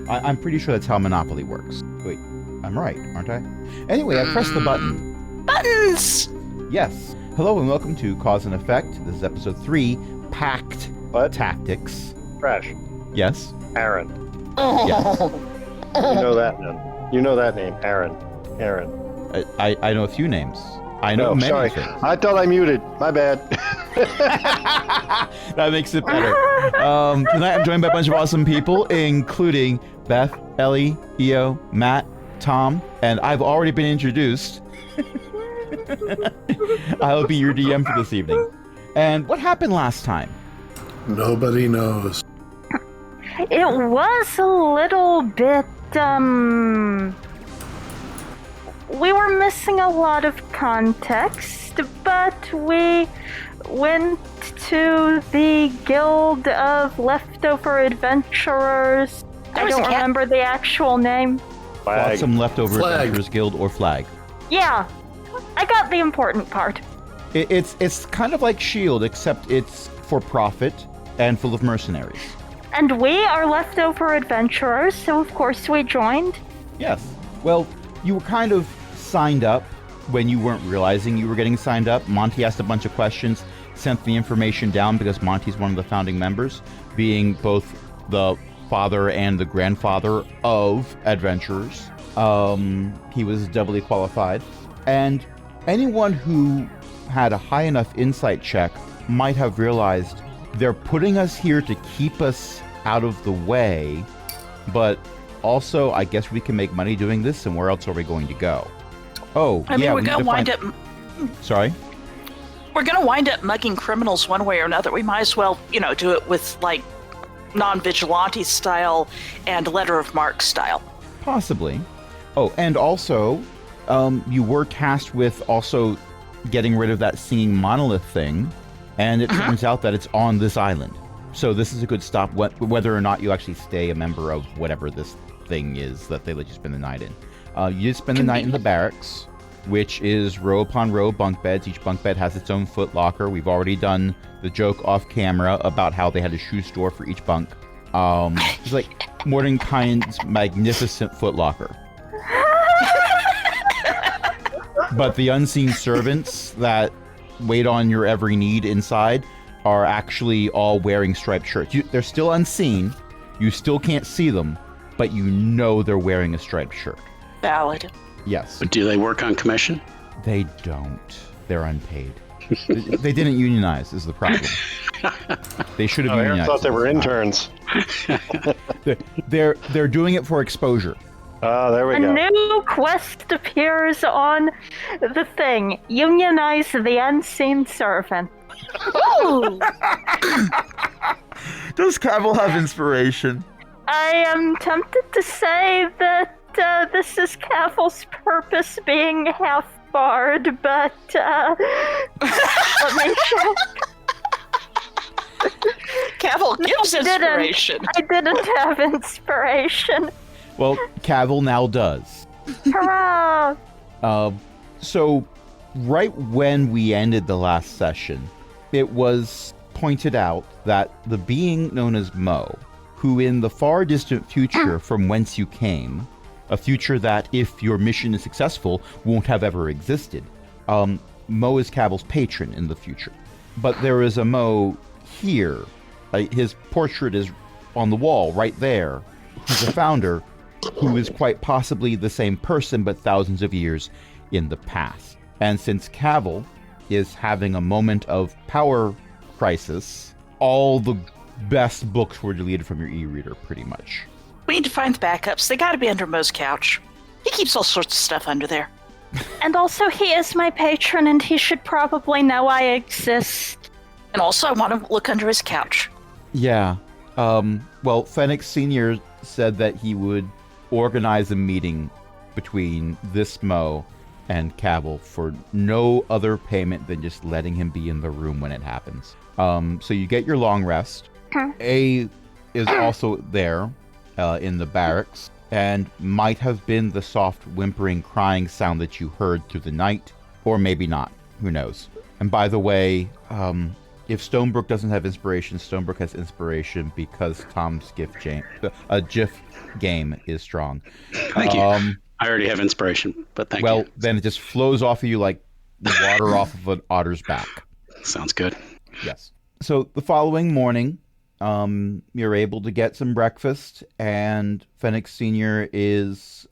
I'm pretty sure that's how Monopoly works. Wait, I'm right, aren't I? Anyway, I pressed the button. Buttons! Yes. Hello and welcome to Cause and Effect. This is episode 3, Pact Tactics. Fresh. Yes. Aaron. Yes. You know that name. You know that name, Aaron. Aaron. I know a few names. I know many sorry. things. I thought I muted. My bad. That makes it better. Tonight I'm joined by a bunch of awesome people, including Beth, Ellie, Io, Matt, Tom, and I've already been introduced. I'll be your DM for this evening. And what happened last time? Nobody knows. It was a little bit, we were missing a lot of context, but we went to the Guild of Leftover Adventurers. I don't remember the actual name. Flag. Some Leftover Flag. Adventurers Guild or Flag. Yeah, I got the important part. It's kind of like S.H.I.E.L.D., except it's for profit and full of mercenaries. And we are leftover adventurers, so of course we joined. Yes. Well, you were kind of signed up when you weren't realizing you were getting signed up. Monty asked a bunch of questions, sent the information down because Monty's one of the founding members, being both the father and the grandfather of adventurers. He was doubly qualified. And anyone who had a high enough insight check might have realized they're putting us here to keep us out of the way, but also I guess we can make money doing this, and where else are we going to go? Oh, I mean, yeah, we're going to wind up... Sorry? We're going to wind up mugging criminals one way or another. We might as well, do it with, non-vigilante style and letter of marque style. Possibly. Oh, and also, you were tasked with also getting rid of that singing monolith thing, and it turns out that it's on this island. So this is a good stop, whether or not you actually stay a member of whatever this thing is that they let you spend the night in. You did spend the night in the barracks, which is row upon row bunk beds. Each bunk bed has its own foot locker. We've already done the joke off camera about how they had a shoe store for each bunk. It's like Mordenkainen's magnificent foot locker. But the unseen servants that wait on your every need inside are actually all wearing striped shirts. They're still unseen. You still can't see them, but you know they're wearing a striped shirt. Valid. Yes. But do they work on commission? They don't. They're unpaid. They didn't unionize is the problem. They should have Aaron unionized. thought they were interns. They're doing it for exposure. Oh, there we A go. new quest appears on the thing. Unionize the unseen servant. Ooh! Does Cavill have inspiration? I am tempted to say that this is Cavill's purpose being half-barred, but let me check. Cavill gives inspiration. I didn't have inspiration. Well, Cavill now does. Hurrah! So, right when we ended the last session, it was pointed out that the being known as Mo, who in the far distant future from whence you came, a future that, if your mission is successful, won't have ever existed, Mo is Cavill's patron in the future. But there is a Mo here. His portrait is on the wall right there. He's a founder who is quite possibly the same person, but thousands of years in the past. And since Cavill is having a moment of power crisis, all the best books were deleted from your e-reader, pretty much. We need to find the backups. They gotta be under Mo's couch. He keeps all sorts of stuff under there. And also, he is my patron, and he should probably know I exist. And also, I want to look under his couch. Yeah. Well, Fenix Sr. said that he would organize a meeting between this Mo and Cavill for no other payment than just letting him be in the room when it happens. So you get your long rest. A is also there in the barracks and might have been the soft whimpering crying sound that you heard through the night, or maybe not. Who knows? And by the way, If Stonebrook doesn't have inspiration, Stonebrook has inspiration because Tom's GIF game is strong. Thank you. I already have inspiration, but thank you. Well, then it just flows off of you like water off of an otter's back. Sounds good. Yes. So the following morning, you're able to get some breakfast, and Fenix Sr. is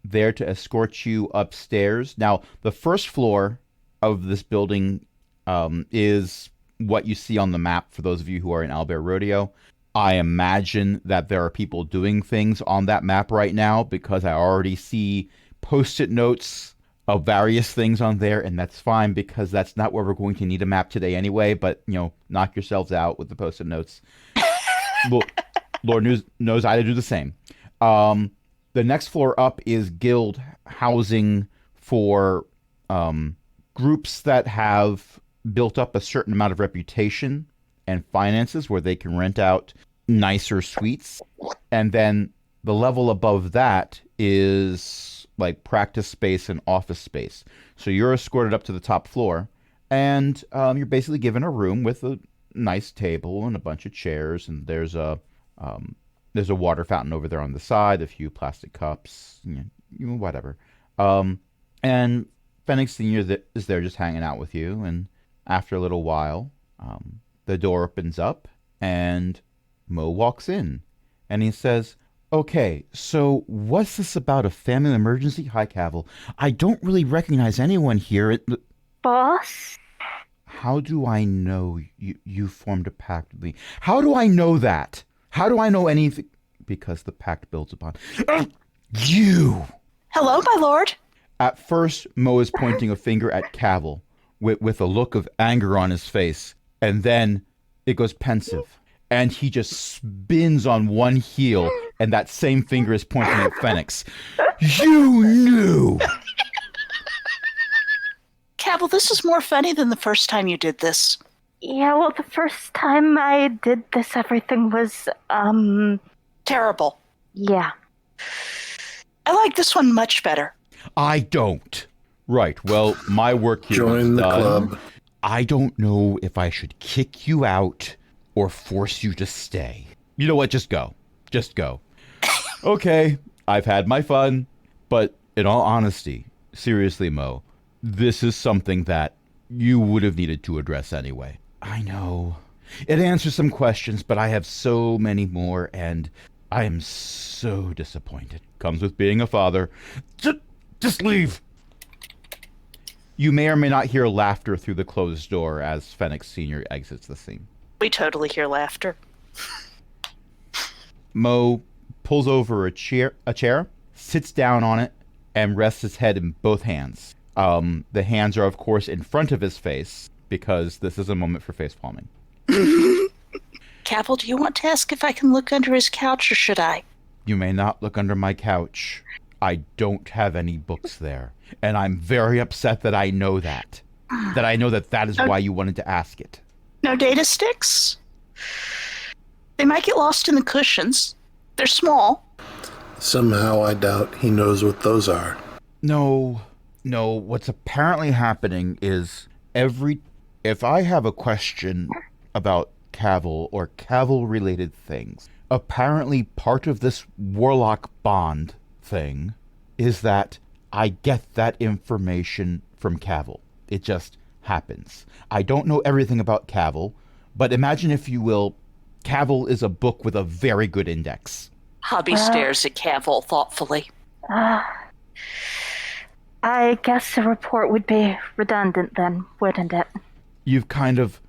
there to escort you upstairs. Now, the first floor of this building is what you see on the map for those of you who are in Albert Rodeo. I imagine that there are people doing things on that map right now because I already see post-it notes of various things on there, and that's fine because that's not where we're going to need a map today anyway, but, knock yourselves out with the post-it notes. Well, Lord knows I do the same. The next floor up is guild housing for groups that have built up a certain amount of reputation and finances where they can rent out nicer suites. And then the level above that is like practice space and office space. So you're escorted up to the top floor, and you're basically given a room with a nice table and a bunch of chairs, and there's a water fountain over there on the side, a few plastic cups, whatever. And Fenix Senior is there just hanging out with you, and after a little while, the door opens up, and Mo walks in, and he says, "Okay, so what's this about a family emergency? Hi, Cavil. I don't really recognize anyone here. Boss? How do I know you formed a pact with me? How do I know that? How do I know anything? Because the pact builds upon you." Hello, my lord. At first, Mo is pointing a finger at Cavil with a look of anger on his face, and then it goes pensive, and he just spins on one heel, and that same finger is pointing at Fenix. You knew! Cavil, this is more funny than the first time you did this. Yeah, well, the first time I did this, everything was, Terrible. yeah. I like this one much better. I don't. Right, well, my work here Join is the done. club. I don't know if I should kick you out or force you to stay. You know what? Just go. Just go. Okay, I've had my fun, but in all honesty, seriously, Mo, this is something that you would have needed to address anyway. I know. It answers some questions, but I have so many more, and I am so disappointed. Comes with being a father. Just leave. You may or may not hear laughter through the closed door as Fenix Sr. exits the scene. We totally hear laughter. Mo pulls over a chair, sits down on it, and rests his head in both hands. The hands are, of course, in front of his face, because this is a moment for face palming. Cavil, do you want to ask if I can look under his couch, or should I? You may not look under my couch. I don't have any books there. And I'm very upset that I know that. That I know that is why you wanted to ask it. No data sticks? They might get lost in the cushions. They're small. Somehow I doubt he knows what those are. No. What's apparently happening is if I have a question about Cavil or Cavil-related things, apparently part of this Warlock bond thing is that I get that information from Cavil. It just happens. I don't know everything about Cavil, but imagine, if you will, Cavil is a book with a very good index. Hobby stares at Cavil thoughtfully. I guess a report would be redundant then, wouldn't it? You've kind of,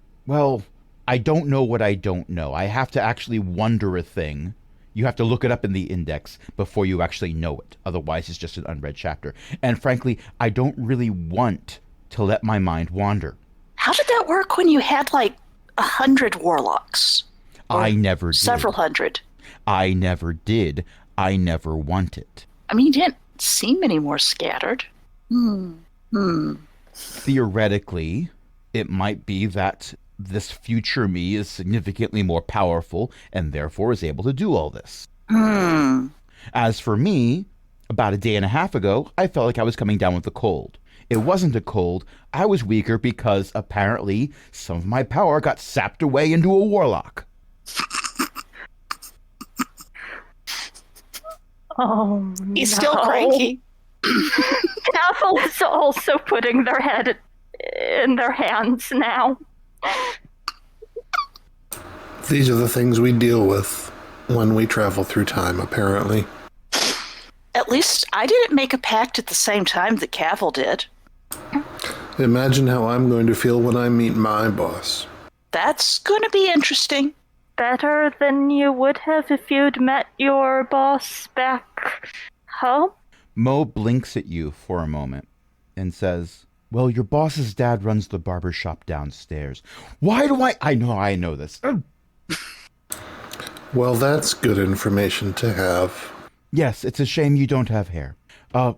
I don't know what I don't know. I have to actually wonder a thing. You have to look it up in the index before you actually know it. Otherwise, it's just an unread chapter. And frankly, I don't really want to let my mind wander. How did that work when you had, 100 warlocks? I never did. Several hundred. I never did. I never want it. I mean, you didn't seem any more scattered. Theoretically, it might be that this future me is significantly more powerful and therefore is able to do all this. As for me, about a day and a half ago, I felt like I was coming down with a cold. It wasn't a cold. I was weaker because apparently some of my power got sapped away into a warlock. Oh, He's no. still cranky. Apple is also putting their head in their hands now. These are the things we deal with when we travel through time, apparently. At least I didn't make a pact at the same time that Cavil did. Imagine how I'm going to feel when I meet my boss. That's going to be interesting. Better than you would have if you'd met your boss back home? Mo blinks at you for a moment and says, well, your boss's dad runs the barber shop downstairs. Why do I know this. Well, that's good information to have. Yes, it's a shame you don't have hair. I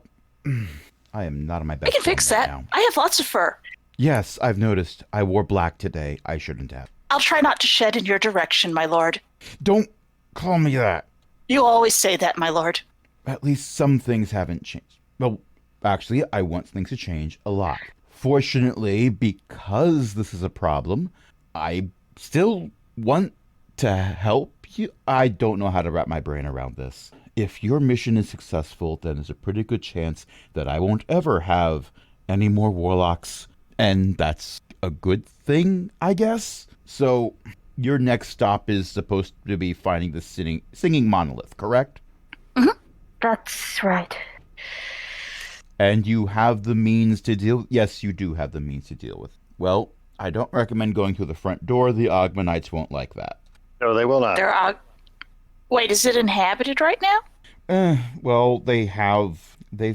am not on my best. I can fix that. Now. I have lots of fur. Yes, I've noticed. I wore black today. I shouldn't have. I'll try not to shed in your direction, my lord. Don't call me that. You always say that, my lord. At least some things haven't changed. Well, actually, I want things to change a lot. Fortunately, because this is a problem, I still want to help you. I don't know how to wrap my brain around this. If your mission is successful, then there's a pretty good chance that I won't ever have any more warlocks. And that's a good thing, I guess. So, your next stop is supposed to be finding the singing monolith, correct? Mm-hmm. That's right. And you have the means to deal... Yes, you do have the means to deal with. Well, I don't recommend going through the front door. The Ogmanites won't like that. No, they will not. Wait, is it inhabited right now? Well, they've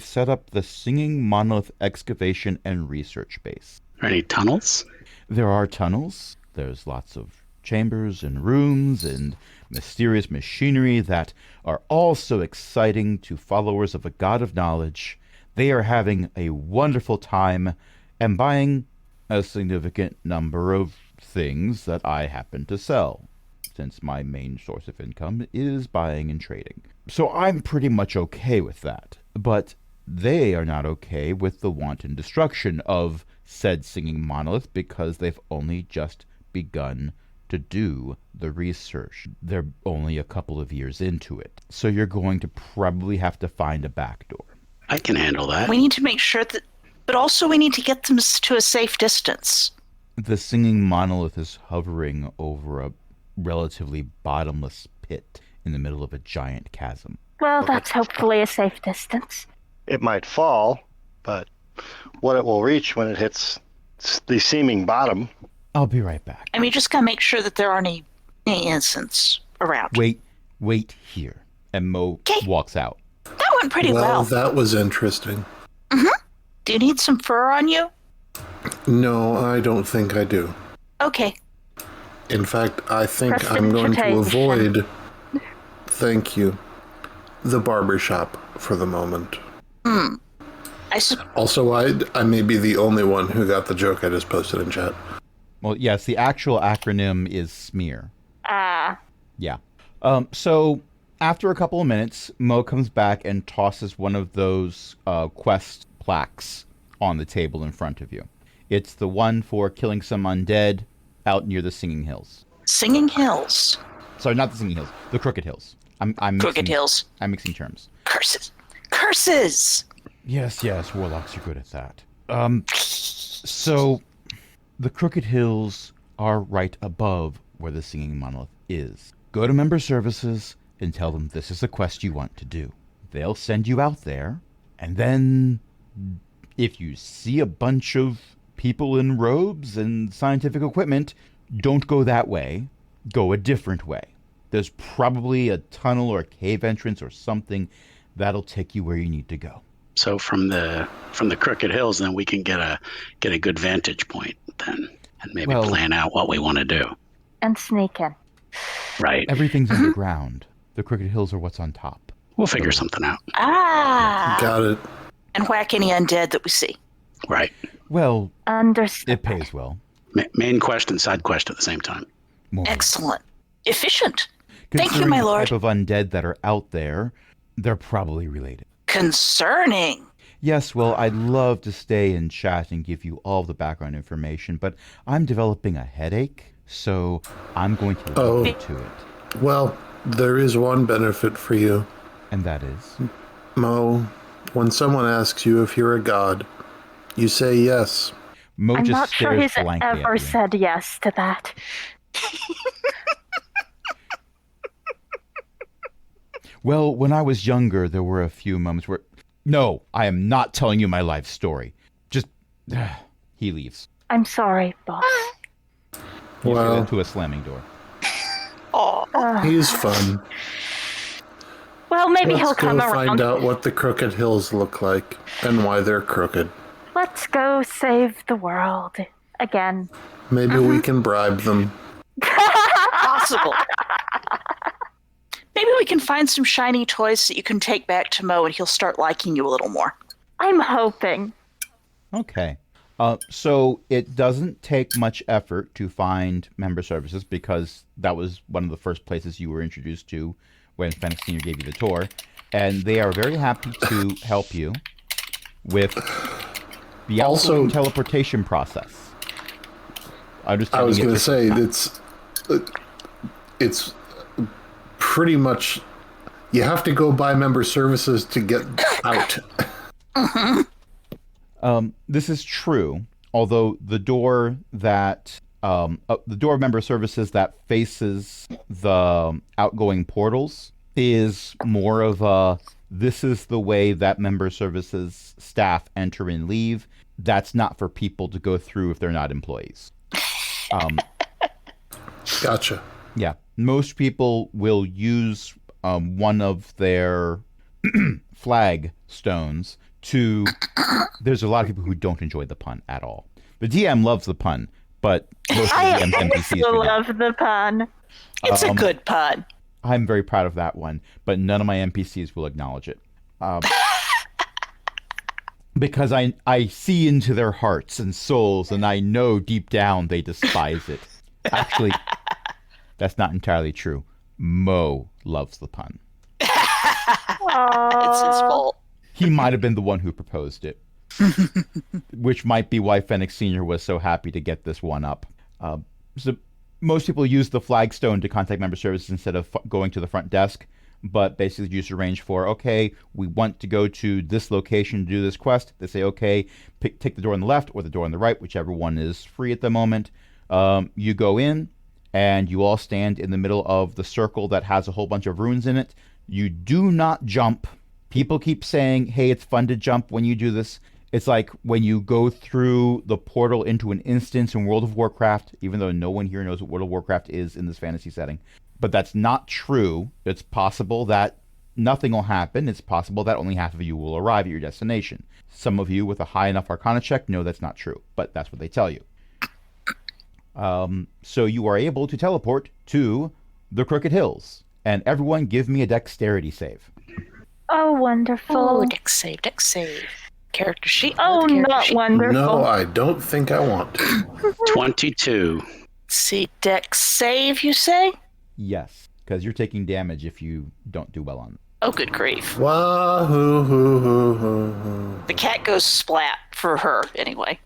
set up the Singing Monolith Excavation and Research Base. Are any tunnels? There are tunnels. There's lots of chambers and rooms and mysterious machinery that are all so exciting to followers of a god of knowledge. They are having a wonderful time and buying a significant number of things that I happen to sell, since my main source of income is buying and trading. So I'm pretty much okay with that. But they are not okay with the wanton destruction of said singing monolith because they've only just begun to do the research. They're only a couple of years into it. So you're going to probably have to find a back door. I can handle that. We need to make sure that... But also we need to get them to a safe distance. The singing monolith is hovering over a relatively bottomless pit in the middle of a giant chasm. Well, that's hopefully a safe distance. It might fall, but what it will reach when it hits the seeming bottom... I'll be right back. I mean, just gotta make sure that there aren't any innocents around. Wait here. And Mo walks out. That went pretty well. That was interesting. Mm-hmm. Do you need some fur on you? No, I don't think I do. Okay. In fact, I think I'm going to avoid, thank you, the barbershop for the moment. Also, I may be the only one who got the joke I just posted in chat. Well, yes, the actual acronym is SMEAR. Yeah. So after a couple of minutes, Mo comes back and tosses one of those quest plaques on the table in front of you. It's the one for killing some undead out near the Singing Hills. Singing Hills? Sorry, not the Singing Hills. The Crooked Hills. Crooked Hills. I'm mixing terms. Curses. Curses! Yes, warlocks are good at that. So the Crooked Hills are right above where the Singing Monolith is. Go to member services and tell them this is a quest you want to do. They'll send you out there, and then if you see a bunch of people in robes and scientific equipment, don't go that way. Go a different way. There's probably a tunnel or a cave entrance or something that'll take you where you need to go. So from the Crooked Hills, then we can get a good vantage point then, and maybe plan out what we want to do. And sneak in. Right. Everything's underground. The Crooked Hills are what's on top. We'll figure something out. Got it. And whack any undead that we see. Right. Well, Understood. it pays well. Main quest and side quest at the same time. Excellent. Efficient. Thank you, Considering my the lord. type of undead that are out there, they're probably related. Concerning. Yes, well, I'd love to stay and chat and give you all the background information, but I'm developing a headache, so I'm going to leave you to it. Well, there is one benefit for you. And that is? Mo, when someone asks you if you're a god, you say yes. Mo I'm just not sure stares he's blankly at ever you. said yes to that. Well, when I was younger, there were a few moments where... No, I am not telling you my life story. Just... he leaves. I'm sorry, boss. You say Well, that to a slamming door. he's fun. Well, maybe Let's he'll come go find around. out what the Crooked Hills look like and why they're crooked. Let's go save the world. Again. Maybe we can bribe them. Possible. Maybe we can find some shiny toys that you can take back to Mo, and he'll start liking you a little more. I'm hoping. Okay. So it doesn't take much effort to find member services because that was one of the first places you were introduced to when Fenix Sr. gave you the tour. And they are very happy to help you with the outgoing teleportation process. I was going to say, it's pretty much, you have to go buy member services to get out. This is true, although the door of member services that faces the outgoing portals is more of a, this is the way that member services staff enter and leave. That's not for people to go through if they're not employees. Gotcha. Yeah. Most people will use one of their flag stones to... There's a lot of people who don't enjoy the pun at all. The DM loves the pun, but most of the DM's NPCs do not. love the pun. It's a good pun. I'm very proud of that one, but none of my NPCs will acknowledge it. Because I see into their hearts and souls, and I know deep down they despise it. Actually, that's not entirely true. Mo loves the pun. It's his fault. He might have been the one who proposed it. Which might be why Fenix Sr. was so happy to get this one up. So most people use the flagstone to contact member services instead of going to the front desk, but basically just arrange for, okay, we want to go to this location to do this quest. They say, okay, take the door on the left or the door on the right, whichever one is free at the moment. You go in, and you all stand in the middle of the circle that has a whole bunch of runes in it. You do not jump. People keep saying, hey, it's fun to jump when you do this. It's like when you go through the portal into an instance in World of Warcraft, even though no one here knows what World of Warcraft is in this fantasy setting. But that's not true. It's possible that nothing will happen. It's possible that only half of you will arrive at your destination. Some of you with a high enough Arcana check know that's not true, but that's what they tell you. So you are able to teleport to the Crooked Hills. And everyone give me a dexterity save. Oh, wonderful. Oh, dex save. Character sheet. Oh, Character not sheet. wonderful. No, I don't think I want to. 22. See, dex save, you say? Yes, because you're taking damage if you don't do well on it. Oh, good grief. Wahoo. The cat goes splat for her, anyway.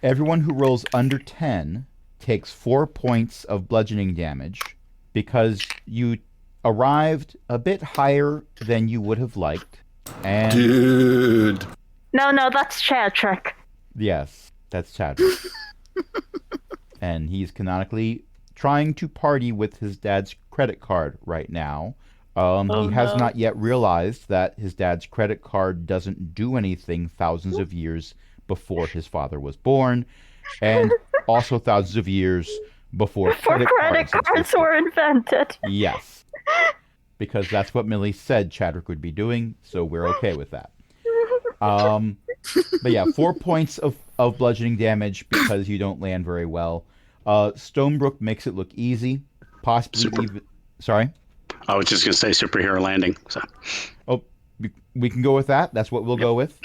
Everyone who rolls under 10 takes 4 points of bludgeoning damage because you arrived a bit higher than you would have liked. And Dude. No, that's Chadrick. yes, that's Chadwick. And he's canonically trying to party with his dad's credit card right now. He has not yet realized that his dad's credit card doesn't do anything thousands of years before his father was born, and also thousands of years before credit cards were invented. Yes. Because that's what Millie said Chadwick would be doing, so we're okay with that. But yeah, 4 points of bludgeoning damage because you don't land very well. Stonebrook makes it look easy. Possibly even... Sorry? I was just going to say superhero landing. So. Oh, we can go with that. That's what we'll go with.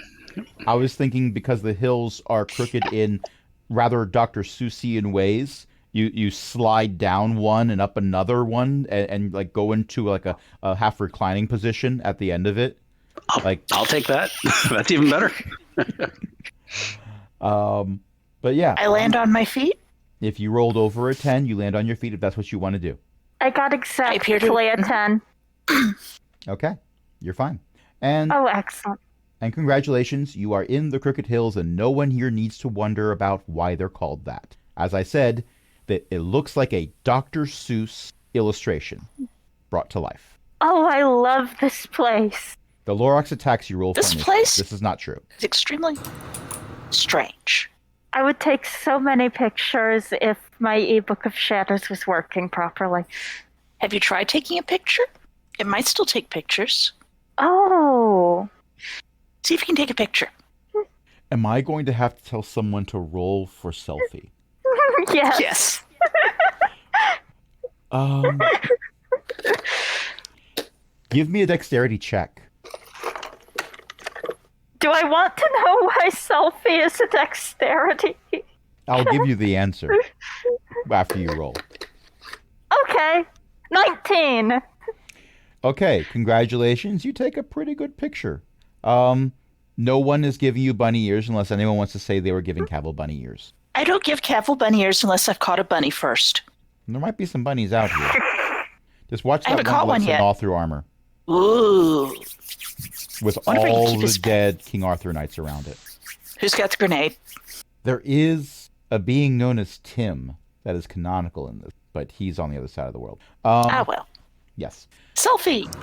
I was thinking because the hills are crooked in rather Dr. Seussian ways, you slide down one and up another one and like go into like a half reclining position at the end of it. I'll take that. That's even better. But yeah. I land on my feet. If you rolled over a 10, you land on your feet if that's what you want to do. I got exactly a 10. Okay. You're fine. And Oh, excellent. And congratulations, you are in the Crooked Hills, and no one here needs to wonder about why they're called that. As I said, that it looks like a Dr. Seuss illustration brought to life. Oh, I love this place. The Lorax attacks you roll for This initiative. place? This is not true. It's extremely strange. I would take so many pictures if my ebook of shadows was working properly. Have you tried taking a picture? It might still take pictures. Oh. See if you can take a picture. Am I going to have to tell someone to roll for selfie? Yes. Yes. Give me a dexterity check. Do I want to know why selfie is a dexterity? I'll give you the answer after you roll. Okay. 19. Okay, congratulations. You take a pretty good picture. No one is giving you bunny ears unless anyone wants to say they were giving Cavil bunny ears. I don't give Cavil bunny ears unless I've caught a bunny first. And there might be some bunnies out here. Just watch I haven't that caught one one that's in yet. Arthur armor Ooh. with Wonder if I can all keep the his- dead King Arthur knights around it. Who's got the grenade? There is a being known as Tim that is canonical in this, but he's on the other side of the world. Well. Yes. Selfie.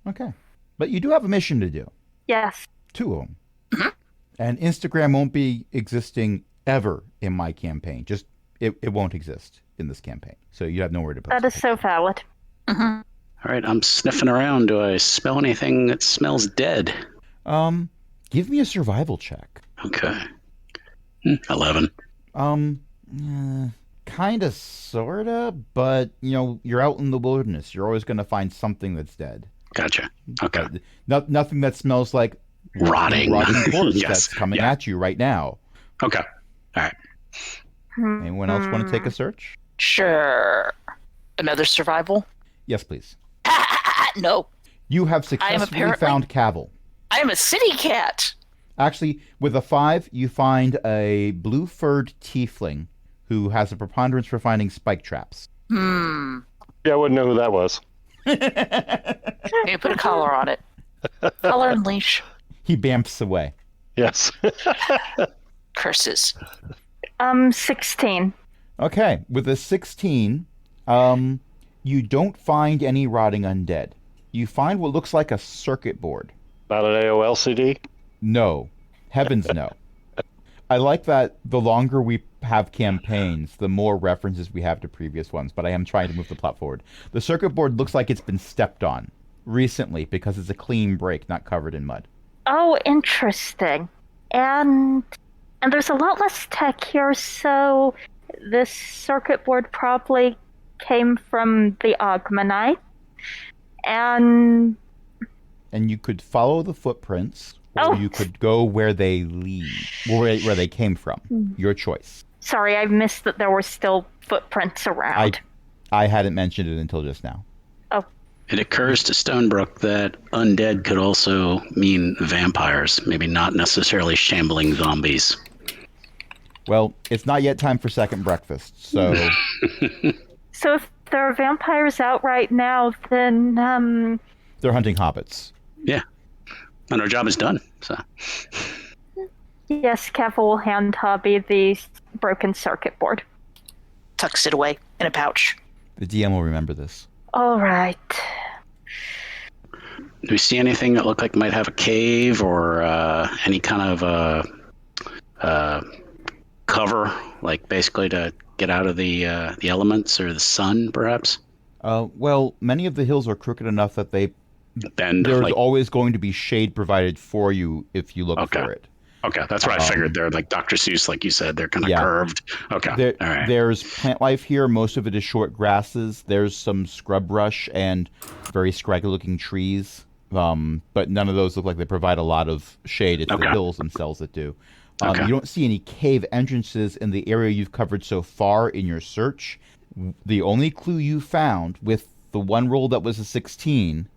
Okay. But you do have a mission to do. Yes. 2 of them. And Instagram won't be existing ever in my campaign. Just, it won't exist in this campaign. So you have nowhere to post That is it. so valid. All right, I'm sniffing around. Do I smell anything that smells dead? Give me a survival check. Okay. 11. Kind of, sort of, but, you're out in the wilderness. You're always going to find something that's dead. Gotcha. Okay. Nothing that smells like Rotting. corpse Yes. that's coming Yeah. at you right now. Okay. All right. Anyone else want to take a search? Sure. Another survival? Yes, please. No. You have successfully apparently- found Cavil. I am a city cat. Actually, with a 5, you find a blue-furred tiefling who has a preponderance for finding spike traps. Yeah, I wouldn't know who that was. Maybe put a collar on it. Collar and leash. He bamfs away. Yes. Curses. 16. Okay, with a 16, you don't find any rotting undead. You find what looks like a circuit board. Not an AOLCD? No. Heavens no. I like that the longer we have campaigns, the more references we have to previous ones, but I am trying to move the plot forward. The circuit board looks like it's been stepped on recently because it's a clean break, not covered in mud. Oh, interesting. And there's a lot less tech here, so this circuit board probably came from the Ogmanite. And And you could follow the footprints, or you could go where they lead, where they came from. Your choice. sorry, I missed that there were still footprints around. I hadn't mentioned it until just now. Oh, It occurs to Stonebrook that undead could also mean vampires, maybe not necessarily shambling zombies. Well, it's not yet time for second breakfast, so so if there are vampires out right now, then they're hunting hobbits. Yeah. And our job is done. So yes, Cav will hand Hobby the broken circuit board. Tucks it away in a pouch. The DM will remember this. All right. do we see anything that looked like might have a cave or any kind of cover, like basically to get out of the elements or the sun, perhaps? Well, many of the hills are crooked enough that Bend. there's Like, always going to be shade provided for you if you look Okay. for it. okay, that's what I figured. They're like Dr. Seuss, like you said. They're kind of Yeah. curved. Okay. All right. There's plant life here. Most of it is short grasses. There's some scrub brush and very scraggly-looking trees. But none of those look like they provide a lot of shade. It's the Okay. hills themselves that do. Okay. You don't see any cave entrances in the area you've covered so far in your search. The only clue you found with the one roll that was a 16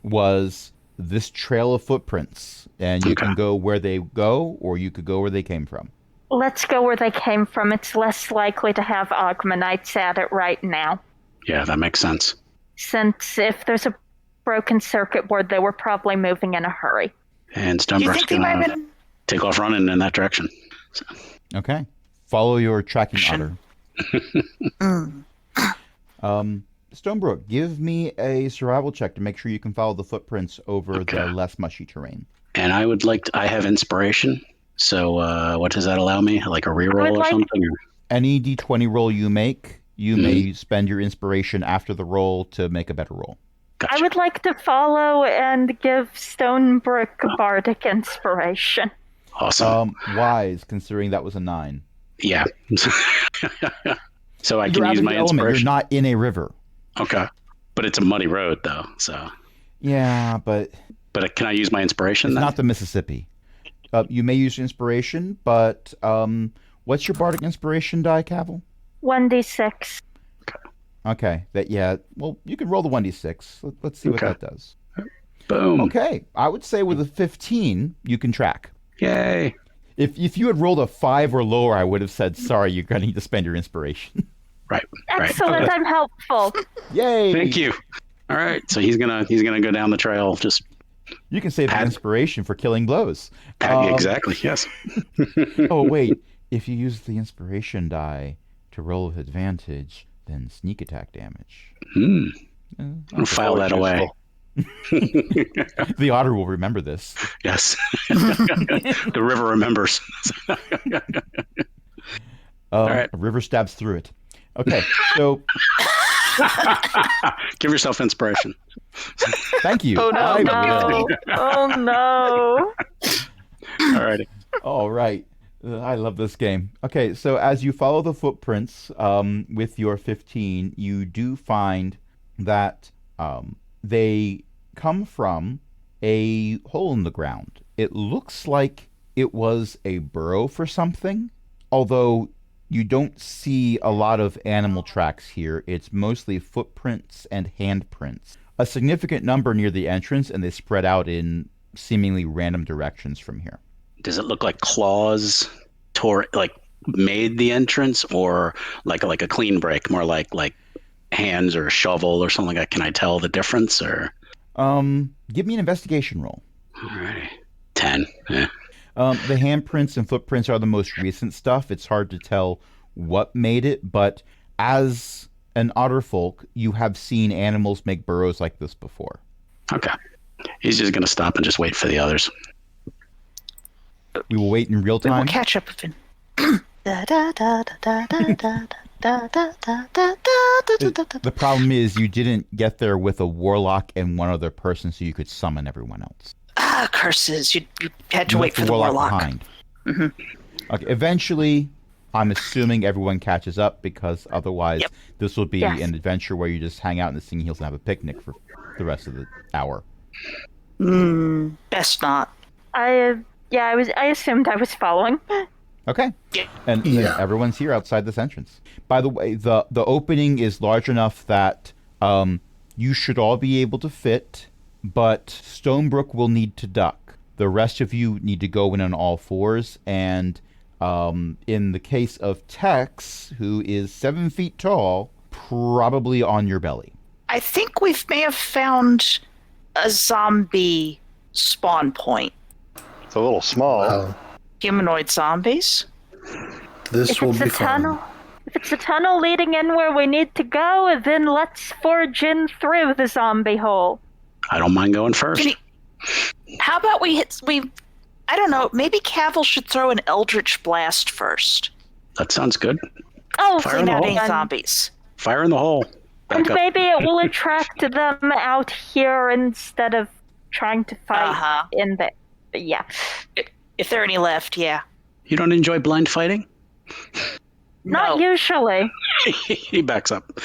was this trail of footprints, and you can go where they go, or you could go where they came from. Let's go where they came from. It's less likely to have Augmanites at it right now. Yeah, that makes sense. Since if there's a broken circuit board, they were probably moving in a hurry. And Stonebrook's gonna take off running in that direction. So. Okay. Follow your tracking otter. Stonebrook, give me a survival check to make sure you can follow the footprints over the less mushy terrain. And I would like to, I have inspiration. So what does that allow me? Like a reroll or something? Or? Any D20 roll you make, you may spend your inspiration after the roll to make a better roll. Gotcha. I would like to follow and give Stonebrook bardic inspiration. Awesome. Wise, considering that was a 9. Yeah. So I can use my inspiration. You're not in a river. Okay. But it's a muddy road, though. So. Yeah, but can I use my inspiration? It's then? not the Mississippi. You may use inspiration, but what's your bardic inspiration die, Cavil? 1d6. Okay. Well, you can roll the 1d6. Let's see what that does. Boom. Okay. I would say with a 15, you can track. Yay. If you had rolled a 5 or lower, I would have said, sorry, you're going to need to spend your inspiration. Right. Excellent. Okay. I'm helpful. Yay. Thank you. All right. So he's gonna go down the trail. Just you can save the inspiration for killing blows. Exactly. Yes. Oh wait, if you use the inspiration die to roll with advantage, then sneak attack damage. I'll file that away. The otter will remember this. Yes. The river remembers. All right. A river stabs through it. Okay, so give yourself inspiration. Thank you. Oh no! Oh no! Alrighty. All right. I love this game. Okay, so as you follow the footprints with your 15, you do find that they come from a hole in the ground. It looks like it was a burrow for something, although you don't see a lot of animal tracks here. It's mostly footprints and handprints. A significant number near the entrance, and they spread out in seemingly random directions from here. Does it look like claws made the entrance, or like a clean break, more like hands or a shovel or something like that? Can I tell the difference, or? Give me an investigation roll. Alrighty. 10. Yeah. The handprints and footprints are the most recent stuff. It's hard to tell what made it, but as an otter folk, you have seen animals make burrows like this before. Okay. He's just going to stop and just wait for the others. We will wait in real time. We will catch up with him. The problem is you didn't get there with a warlock and one other person so you could summon everyone else. Curses. You had to wait for the warlock. Behind. Mm-hmm. Okay, eventually, I'm assuming everyone catches up, because otherwise this will be an adventure where you just hang out in the Singing Hills and have a picnic for the rest of the hour. Best not. I assumed I was following. Okay. Yeah. And everyone's here outside this entrance. By the way, the opening is large enough that you should all be able to fit, but Stonebrook will need to duck. The rest of you need to go in on all fours, and in the case of Tex, who is 7 feet tall, probably on your belly. I think we may have found a zombie spawn point. It's a little small. Wow. Humanoid zombies? This will be fun. If it's a tunnel leading in where we need to go, then let's forge in through the zombie hole. I don't mind going first. How about I don't know, maybe Cavil should throw an Eldritch Blast first. That sounds good. Oh, Fire in the hole. Zombies. Fire in the hole. And maybe it will attract them out here instead of trying to fight in the... Yeah. If there are any left, yeah. You don't enjoy blind fighting? Not usually. He backs up.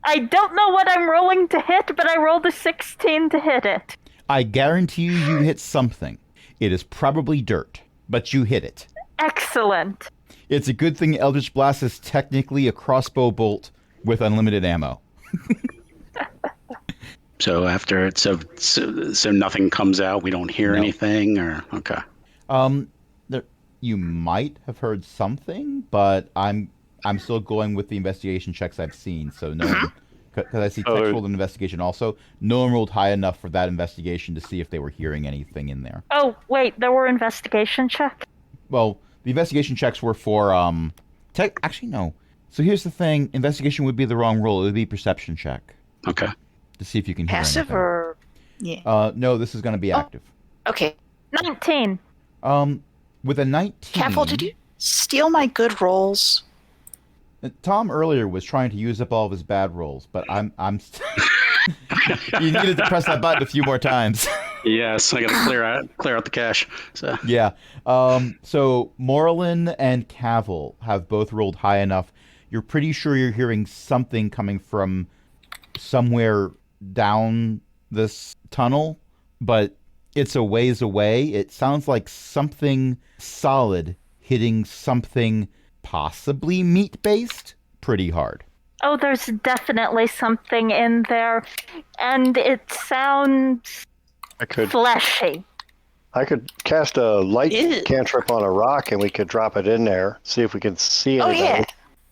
I don't know what I'm rolling to hit, but I rolled a 16 to hit it. I guarantee you hit something. It is probably dirt, but you hit it. Excellent. It's a good thing Eldritch Blast is technically a crossbow bolt with unlimited ammo. So after it, so nothing comes out. We don't hear anything, or okay. There, you might have heard something, but I'm still going with the investigation checks I've seen. So no one, because I see text rolled an investigation also. No one rolled high enough for that investigation to see if they were hearing anything in there. Oh wait, there were investigation checks. Well, the investigation checks were for Actually, no. So here's the thing: investigation would be the wrong roll. It would be perception check. Okay. To see if you can hear Passive anything. or yeah. No, this is going to be active. Okay. 19. With a 19. Careful, did you steal my good rolls? Tom earlier was trying to use up all of his bad rolls, but I'm you needed to press that button a few more times. Yes, I got to clear out the cache. So. Yeah. So Morlin and Cavill have both rolled high enough. You're pretty sure you're hearing something coming from somewhere down this tunnel, but it's a ways away. It sounds like something solid hitting something possibly meat-based pretty hard. Oh, there's definitely something in there, and it sounds fleshy. I could cast a light cantrip on a rock, and we could drop it in there, see if we can see anything. Oh, yeah.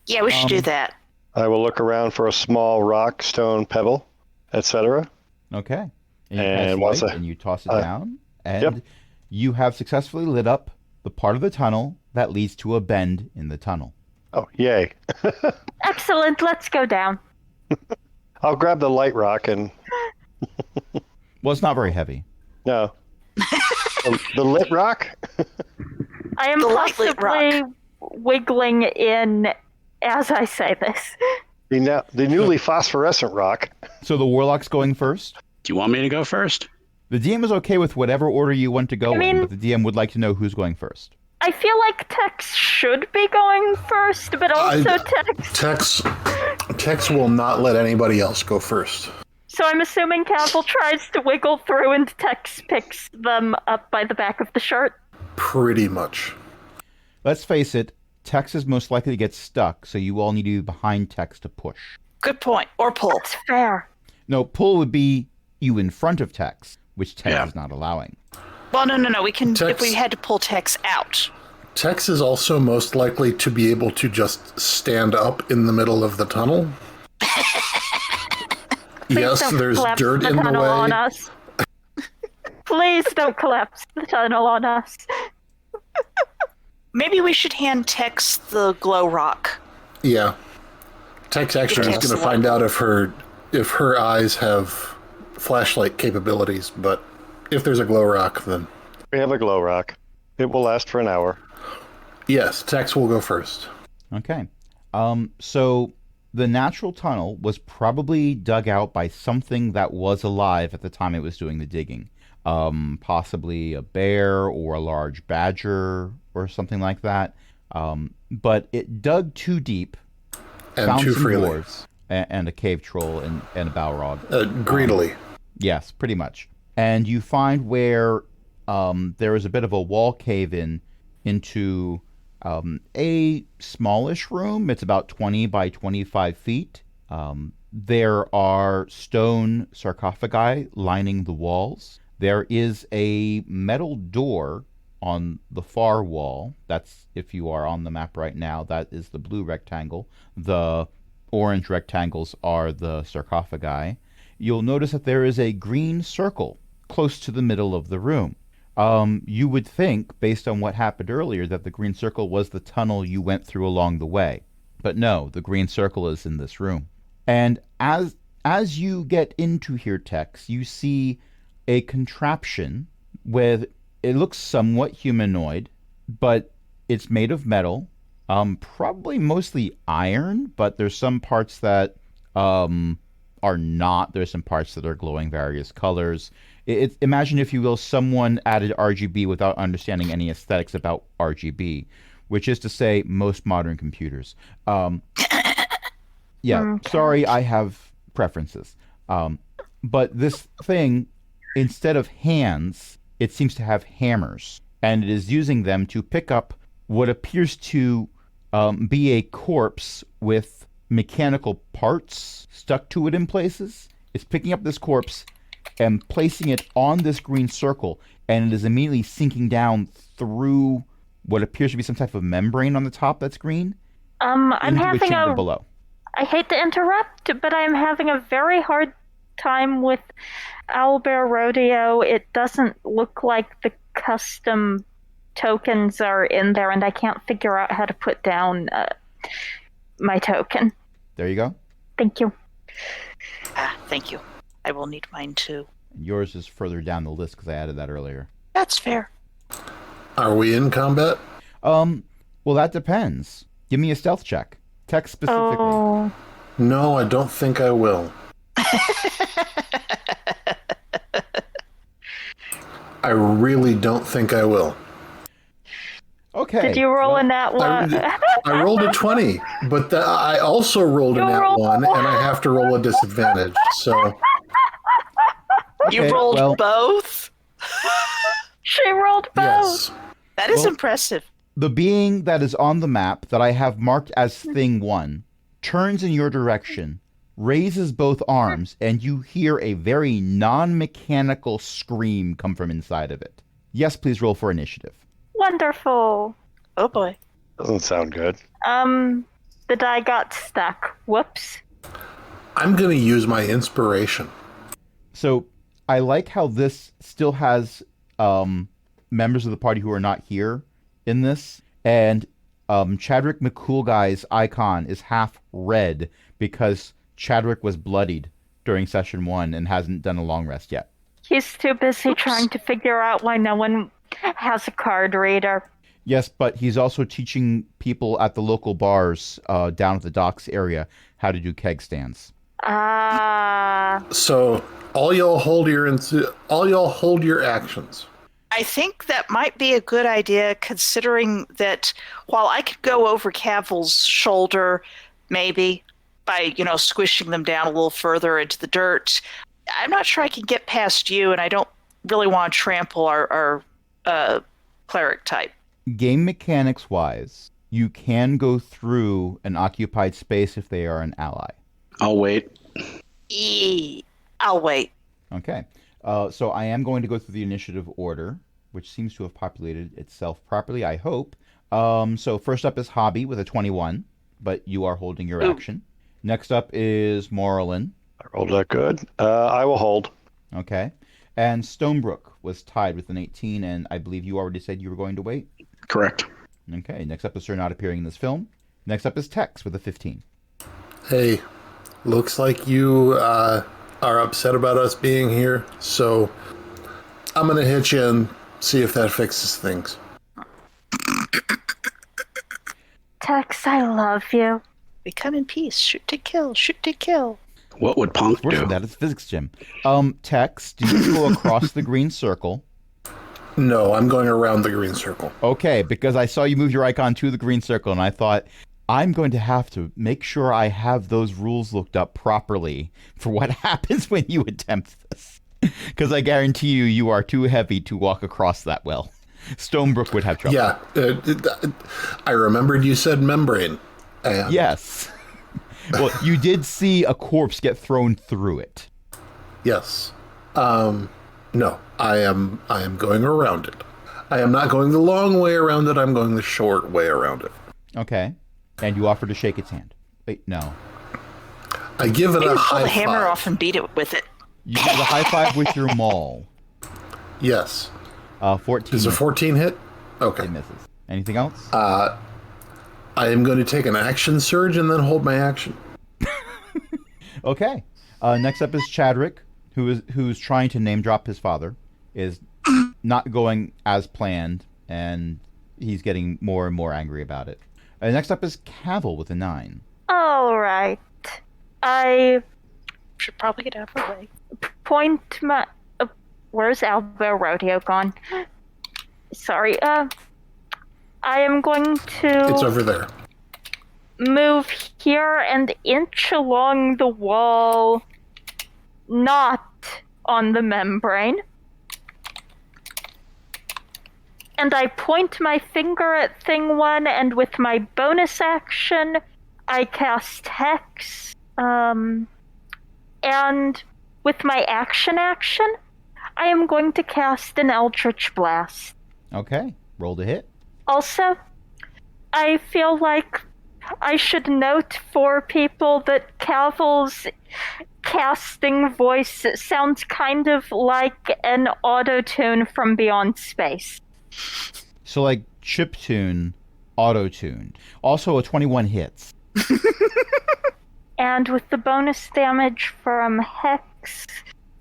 Yeah, we should do that. I will look around for a small rock, stone, pebble, etc. Okay. And you toss it down, and you have successfully lit up the part of the tunnel that leads to a bend in the tunnel. Oh, yay. Excellent, let's go down. I'll grab the light rock and... Well, it's not very heavy. No. The lit rock? I am possibly wiggling in as I say this. The newly phosphorescent rock. So the warlock's going first? Do you want me to go first? The DM is okay with whatever order you want to go in, but the DM would like to know who's going first. I feel like Tex should be going first, but also Tex will not let anybody else go first. So I'm assuming Cavill tries to wiggle through and Tex picks them up by the back of the shirt? Pretty much. Let's face it, Tex is most likely to get stuck, so you all need to be behind Tex to push. Good point. Or pull. That's fair. No, pull would be you in front of Tex, which Tex is not allowing. Well, no. We can, if we had to pull Tex out. Tex is also most likely to be able to just stand up in the middle of the tunnel. Yes, there's dirt in the way. On us. Please don't collapse the tunnel on us. Maybe we should hand Tex the glow rock. Yeah. Tex actually is going to find out if her eyes have flashlight capabilities, but if there's a glow rock, then... We have a glow rock. It will last for an hour. Yes, Tex will go first. Okay. So the natural tunnel was probably dug out by something that was alive at the time it was doing the digging. Possibly a bear or a large badger or something like that. But it dug too deep, and found too some freely. dwarves and a cave troll and a balrog. Greedily. Yes, pretty much. And you find where there is a bit of a wall cave-in into a smallish room. It's about 20 by 25 feet. There are stone sarcophagi lining the walls. There is a metal door on the far wall. That's, if you are on the map right now, that is the blue rectangle. The orange rectangles are the sarcophagi. You'll notice that there is a green circle close to the middle of the room. You would think, based on what happened earlier, that the green circle was the tunnel you went through along the way. But no, the green circle is in this room. And as you get into here, Tex, you see a contraption with, it looks somewhat humanoid, but it's made of metal, probably mostly iron, but there's some parts that are not. There's some parts that are glowing various colors. Imagine, if you will, someone added RGB without understanding any aesthetics about RGB, which is to say most modern computers. Sorry, I have preferences. But this thing, instead of hands, it seems to have hammers, and it is using them to pick up what appears to be a corpse with mechanical parts stuck to it in places. is picking up this corpse and placing it on this green circle, and it is immediately sinking down through what appears to be some type of membrane on the top that's green. I'm into having a chamber below. I hate to interrupt, but I'm having a very hard time with Owlbear Rodeo. It doesn't look like the custom tokens are in there, and I can't figure out how to put down my token. There you go. Thank you. Thank you. I will need mine too. And yours is further down the list because I added that earlier. That's fair. Are we in combat? Well, that depends. Give me a stealth check. Text specifically. Oh. No, I don't think I will. I really don't think I will. Okay. Did you roll a nat one? I rolled a 20, but I also rolled a nat 1, and I have to roll a disadvantage. So You Okay, rolled well- both? She rolled both. yes, That is Well- impressive. The being that is on the map that I have marked as Thing 1 turns in your direction, raises both arms, and you hear a very non-mechanical scream come from inside of it. Yes, please roll for initiative. Wonderful. Oh boy. Doesn't sound good. The die got stuck. Whoops. I'm going to use my inspiration. So I like how this still has members of the party who are not here in this, and Chadwick McCoolguy's icon is half red because Chadwick was bloodied during session 1 and hasn't done a long rest yet. He's too busy trying to figure out why no one has a card reader. Yes, but he's also teaching people at the local bars down at the docks area how to do keg stands. So all y'all hold your actions. I think that might be a good idea, considering that while I could go over Cavill's shoulder, maybe, by, squishing them down a little further into the dirt, I'm not sure I can get past you, and I don't really want to trample our cleric type. Game mechanics wise, you can go through an occupied space if they are an ally. I'll wait. I'll wait. Okay. So I am going to go through the initiative order, which seems to have populated itself properly, I hope. So first up is Hobby with a 21, but you are holding your action. Next up is Morlin. I rolled that good. I will hold. Okay. And Stonebrook was tied with an 18, and I believe you already said you were going to wait. Correct. Okay. Next up is Sir Not Appearing in This Film. Next up is Tex with a 15. Hey, looks like you are upset about us being here, so I'm going to hit you and see if that fixes things. Tex, I love you. We come in peace. Shoot to kill. Shoot to kill. What would Punk Worse do? than that, it's physics gym. Tex, do you go across the green circle? No, I'm going around the green circle. Okay, because I saw you move your icon to the green circle, and I thought, I'm going to have to make sure I have those rules looked up properly for what happens when you attempt this. Because I guarantee you are too heavy to walk across that well. Stonebrook would have trouble. Yeah, I remembered you said membrane. And Yes. Well, you did see a corpse get thrown through it. Yes. No, I am going around it. I am not going the long way around it. I'm going the short way around it. Okay. And you offer to shake its hand. Wait, no. I give it Maybe a pull high the hammer five. off and beat it with it. You give it a high five with your maul. Yes. 14. Is a 14 hit? Okay. It misses. Anything else? I am going to take an action surge and then hold my action. Okay. Next up is Chadwick, who's trying to name drop his father, is not going as planned, and he's getting more and more angry about it. Next up is Cavill with a 9. All right. I Should probably get out of the way. point my... where's Alvaro Rodeo gone? Sorry. I am going to... It's over there. move here and inch along the wall, not on the membrane. And I point my finger at Thing 1, and with my bonus action, I cast Hex. And with my action, I am going to cast an Eldritch Blast. Okay, roll to hit. Also, I feel like I should note for people that Cavil's casting voice sounds kind of like an auto-tune from Beyond Space. So like chiptune, auto-tuned. Also a 21 hits. And with the bonus damage from Hex,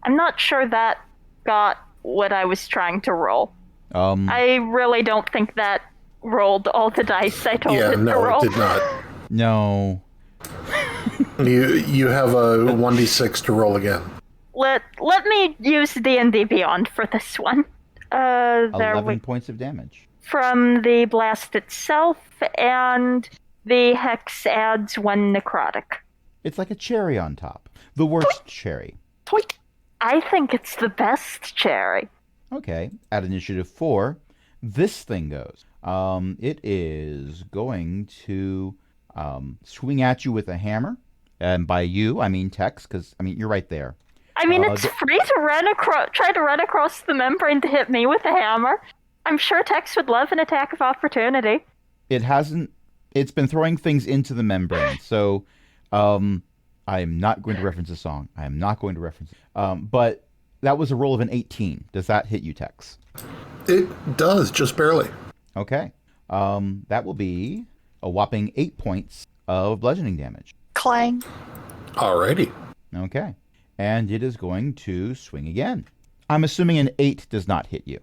I'm not sure that got what I was trying to roll. I really don't think that rolled all the dice I told it to roll. It did not. No. You have a 1d6 to roll again. Let me use D&D Beyond for this one. 11 points of damage. From the blast itself, and the Hex adds 1 necrotic. It's like a cherry on top. The worst cherry. Toit. I think it's the best cherry. Okay, at initiative 4, this thing goes. It is going to swing at you with a hammer. And by you, I mean Tex, because, you're right there. I mean, it's free to try to run across the membrane to hit me with a hammer. I'm sure Tex would love an attack of opportunity. It's been throwing things into the membrane, so I am not going to reference the song. I am not going to reference it. But that was a roll of an 18. Does that hit you, Tex? It does, just barely. Okay. That will be a whopping 8 points of bludgeoning damage. Clang. Alrighty. Okay. And it is going to swing again. I'm assuming an 8 does not hit you.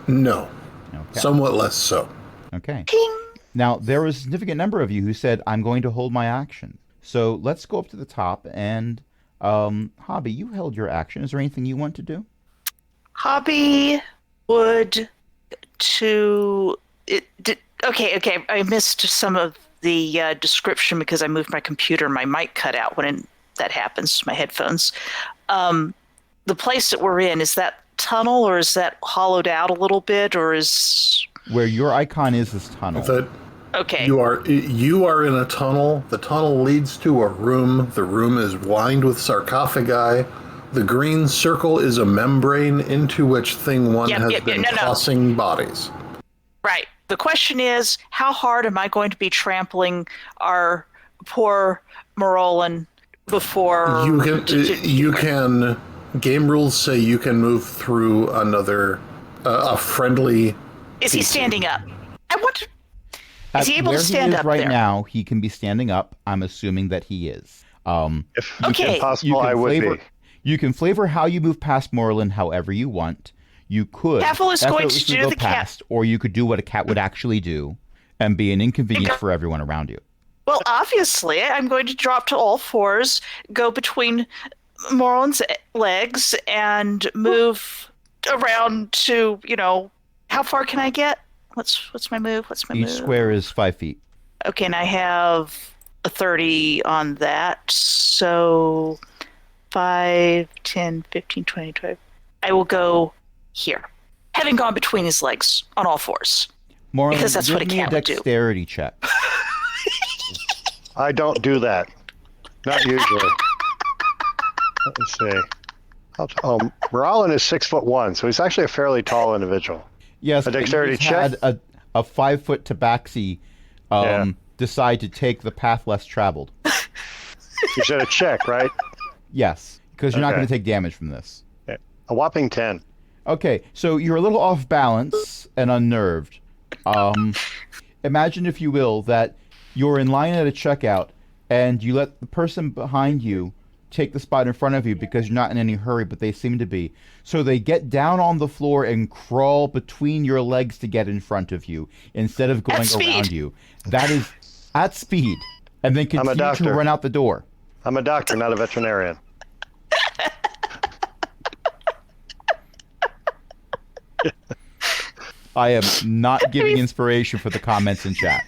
No. Okay. Somewhat less so. Okay. Ping. Now, there was a significant number of you who said, I'm going to hold my action. So let's go up to the top and, Hobby, you held your action. Is there anything you want to do? Hobby would okay. I missed some of the description because I moved my computer and my mic cut out when that happens, my headphones. The place that we're in, is that tunnel or is that hollowed out a little bit, or is... Where your icon is this tunnel. Okay. You are in a tunnel. The tunnel leads to a room. The room is lined with sarcophagi. The green circle is a membrane into which Thing 1 has been tossing bodies. Right. The question is, how hard am I going to be trampling our poor Morolin before... You can... Game rules say you can move through a friendly... Is he standing up? I want to... Is he able to stand up right there? now, he can be standing up. I'm assuming that he is. If possible, I would be. You can flavor how you move past Moreland however you want. You could Cavill is going to do the past, or you could do what a cat would actually do and be an inconvenience for everyone around you. Well, obviously, I'm going to drop to all fours, go between Moreland's legs, and move around to, how far can I get? What's my move? Each square is 5 feet. Okay, and I have a 30 on that, so 5, 10, 15, 20, 25. I will go here, having gone between his legs on all fours. Moreland, because that's what a give me cat would do. Dexterity check. I don't do that. Not usually. Let me see. Moralin is 6'1", so he's actually a fairly tall individual. Yes, a dexterity check. Had a 5-foot tabaxi decide to take the path less traveled. You said a check, right? Yes, because you're not going to take damage from this. Okay. A whopping 10. Okay, so you're a little off balance and unnerved. Imagine, if you will, that you're in line at a checkout and you let the person behind you take the spot in front of you because you're not in any hurry, but they seem to be. So they get down on the floor and crawl between your legs to get in front of you instead of going around you. That is at speed. And then continue to run out the door. I'm a doctor, not a veterinarian. I am not giving inspiration for the comments in chat.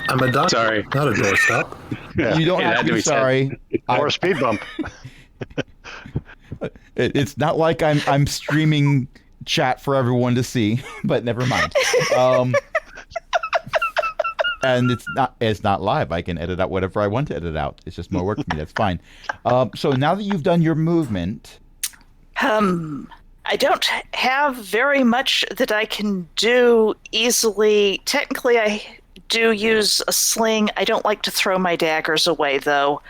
I'm a doctor, sorry, not a doorstop. Yeah. You don't have to be sorry. Or a speed bump. It's not like I'm streaming chat for everyone to see, but never mind. And it's not live. I can edit out whatever I want to edit out. It's just more work for me. That's fine. So now that you've done your movement, I don't have very much that I can do easily. Technically, I do use a sling. I don't like to throw my daggers away, though.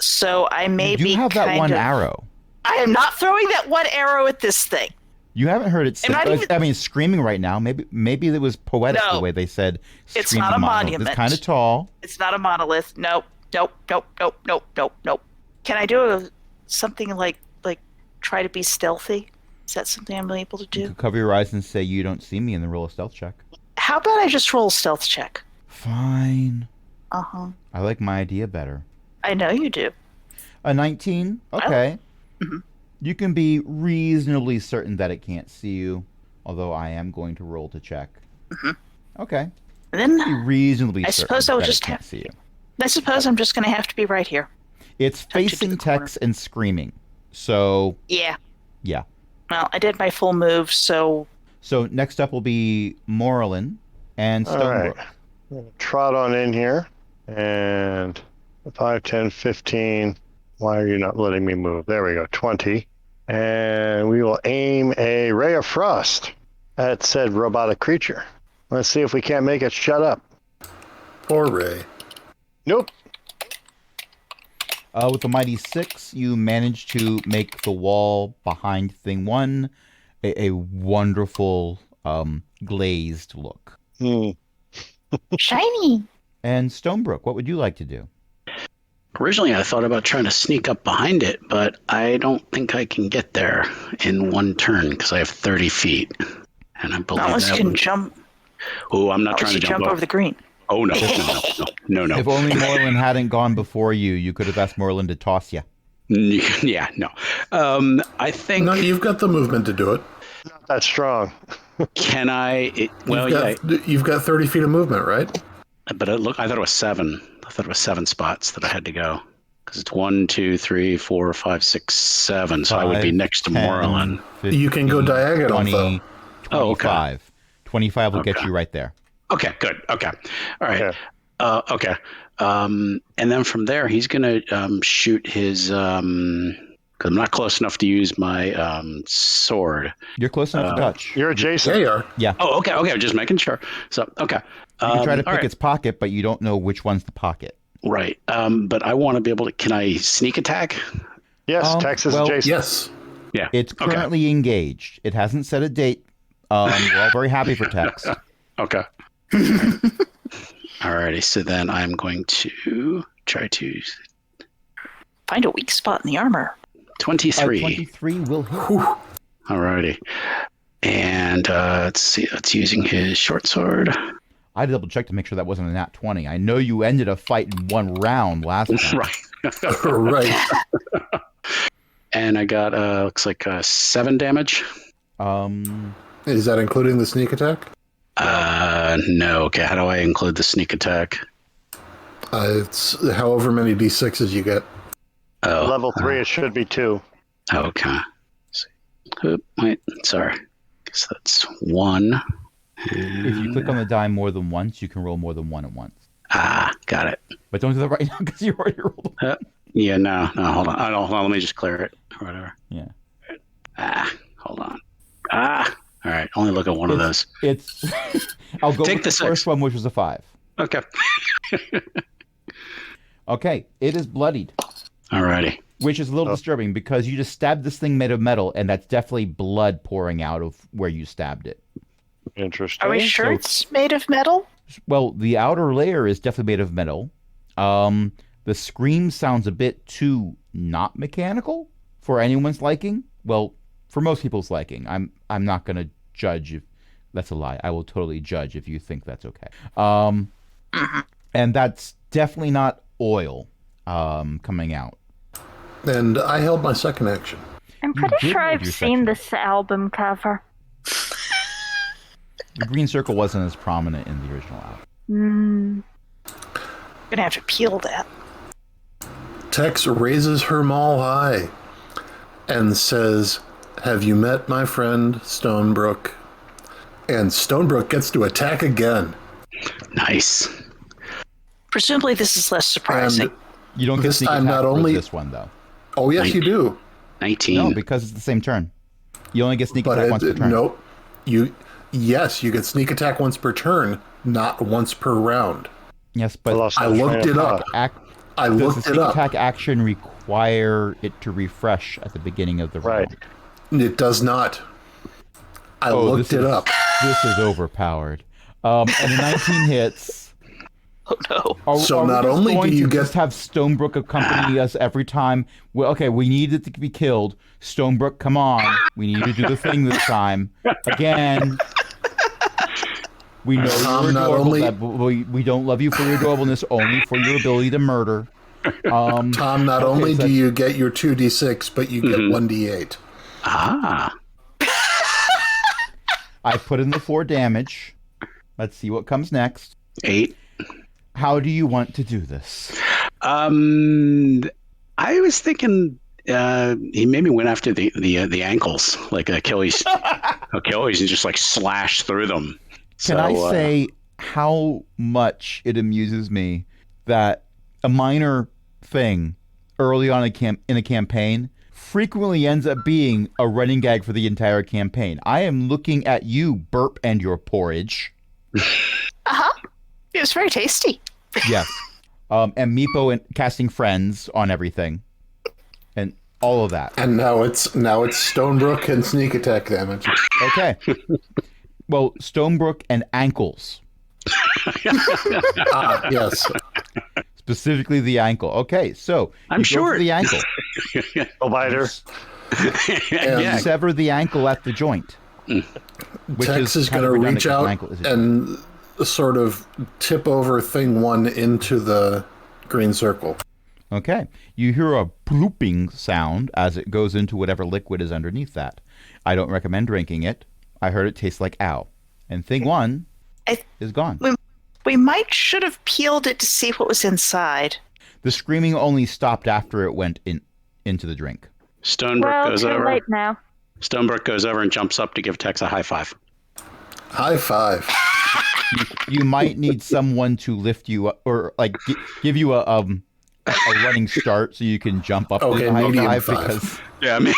So I may be you have that one arrow. I am not throwing that one arrow at this thing. You haven't heard it. I mean, it's screaming right now. Maybe it was poetic the way they said. It's not a monument. It's kind of tall. It's not a monolith. Nope. Can I do something like try to be stealthy? Is that something I'm able to do? You could cover your eyes and say you don't see me and then roll a stealth check. How about I just roll a stealth check? Fine. Uh-huh. I like my idea better. I know you do. A 19? Okay. Mm-hmm. You can be reasonably certain that it can't see you, although I am going to roll to check. Mm-hmm. Okay. And then be reasonably I certain suppose I would that just it can't see you. I suppose I'm just going to have to be right here. It's facing Tex and screaming. So yeah. Well, I did my full move, so next up will be Morlin and Stonebrook. All right. Trot on in here, and 5, 10, 15. Why are you not letting me move? There we go, 20. And we will aim a ray of frost at said robotic creature. Let's see if we can't make it shut up. Poor Ray. Nope. With the mighty 6, you manage to make the wall behind Thing 1 a wonderful glazed look. Shiny. And Stonebrook, what would you like to do? Originally, I thought about trying to sneak up behind it, but I don't think I can get there in one turn because I have 30 feet. And I believe Unless you can jump. Oh, I'm not trying to jump over the green. Oh, no. No. If only Morlin hadn't gone before you, you could have asked Morlin to toss you. Yeah, no. I think... No, you've got the movement to do it. Not that strong. Can I... You've got 30 feet of movement, right? But I thought it was 7. I thought it was 7 spots that I had to go. Because it's 1, 2, 3, 4, 5, 6, 7. So I would be next to Morlin. 15, you can go diagonal, 20, though. 25. Okay. 25 will get you right there. Okay, good. Okay. All right. Okay. And then from there, he's going to shoot his... because I'm not close enough to use my sword. You're close enough to touch. You're adjacent. There you are. Yeah. Oh, okay. Just making sure. So, okay. You can try to pick its pocket, but you don't know which one's the pocket. Right. But I want to be able to... Can I sneak attack? Yes, Tex is adjacent. Yes. Yeah. It's currently engaged. It hasn't set a date. We're all very happy for Tex. Okay. Alrighty. So then I'm going to try to... Find a weak spot in the armor. 23. 23 will hit. Alrighty. And let's see. That's using his short sword. I had to double check to make sure that wasn't a nat 20. I know you ended a fight in one round last time. Right. Right. And I got looks like 7 damage. Is that including the sneak attack? No. Okay. How do I include the sneak attack? It's however many d6s you get. Oh, Level 3, it should be 2. Okay. Let's see. Wait. Sorry. Guess that's 1. If you click on the die more than once, you can roll more than one at once. Got it. But don't do that right now because you already rolled. Yeah, no, hold on. Hold on, let me just clear it or whatever. Yeah. Hold on. All right, only look at one of those. It's. I'll go Take with the the 6. first one, which was a 5. Okay. Okay, it is bloodied. Alrighty. Which is a little disturbing because you just stabbed this thing made of metal, and that's definitely blood pouring out of where you stabbed it. Interesting. Are we sure it's made of metal? Well, the outer layer is definitely made of metal. The scream sounds a bit too not mechanical for anyone's liking. Well, for most people's liking. I'm not going to judge if that's a lie. I will totally judge if you think that's okay. And that's definitely not oil coming out. And I held my second action. I'm pretty sure I've seen this album cover. The green circle wasn't as prominent in the original album. Gonna have to peel that. Tex raises her maul high and says, "Have you met my friend Stonebrook?" And Stonebrook gets to attack again. Nice. Presumably, this is less surprising. And You don't get this sneak time, attack not for only- this one, though. Oh, yes, you do. 19. No, because it's the same turn. You only get sneak But attack once per turn. nope. Yes, you get sneak attack once per turn, not once per round. Yes, but I looked it up. I does the looked it sneak up. attack action require it to refresh at the beginning of the round? It does not. I looked it up. This is overpowered. And the 19 hits. Oh no! So Are we not just only going do you to get- just have Stonebrook accompany us every time. Well, okay, we need it to be killed. Stonebrook, come on. We need to do the thing this time. Again. We know Tom, you're not adorable. only- That we don't love you for your adorableness, only for your ability to murder. Tom, not okay, only so do you get your 2d6, but you get 1d8. Ah. I put in the 4 damage. Let's see what comes next. 8. How do you want to do this? I was thinking he maybe went after the ankles, like Achilles, and just like slashed through them. Can I say how much it amuses me that a minor thing early on in a campaign frequently ends up being a running gag for the entire campaign? I am looking at you, Burp, and your porridge. It was very tasty. Yes. And Meepo and casting friends on everything. And all of that. And now it's Stonebrook and sneak attack damage. Okay. Well, Stonebrook and ankles. Yes. Specifically the ankle. Okay, so I'm you go for short. the ankle. A biter. Yeah. Sever the ankle at the joint. Which Tex is kind going of to redundant reach 'cause an out ankle is a joint. and sort of tip over thing 1 into the green circle. Okay. You hear a blooping sound as it goes into whatever liquid is underneath that. I don't recommend drinking it. I heard it tastes like ow. And thing 1 is gone. We should have peeled it to see what was inside. The screaming only stopped after it went into the drink. Stonebrook goes too over. late now. Stonebrook goes over and jumps up to give Tex a high five. High five. You might need someone to lift you up or like give you a running start so you can jump up Okay, to the high medium five five. because Yeah, I mean,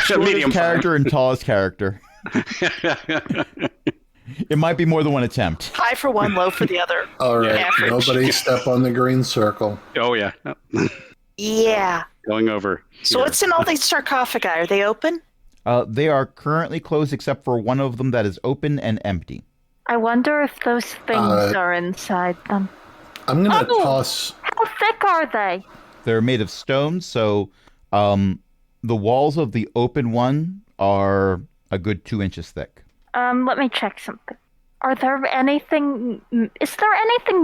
shortest character and tallest character. It might be more than one attempt. High for one, low for the other. All right. Average. Nobody step on the green circle. Oh yeah, Yeah. going over. So here. what's in all these sarcophagi? Are they open? They are currently closed except for one of them that is open and empty. I wonder if those things are inside them. I'm going to Oh. toss. How thick are they? They're made of stone, so the walls of the open one are a good 2 inches thick. Let me check something. Is there anything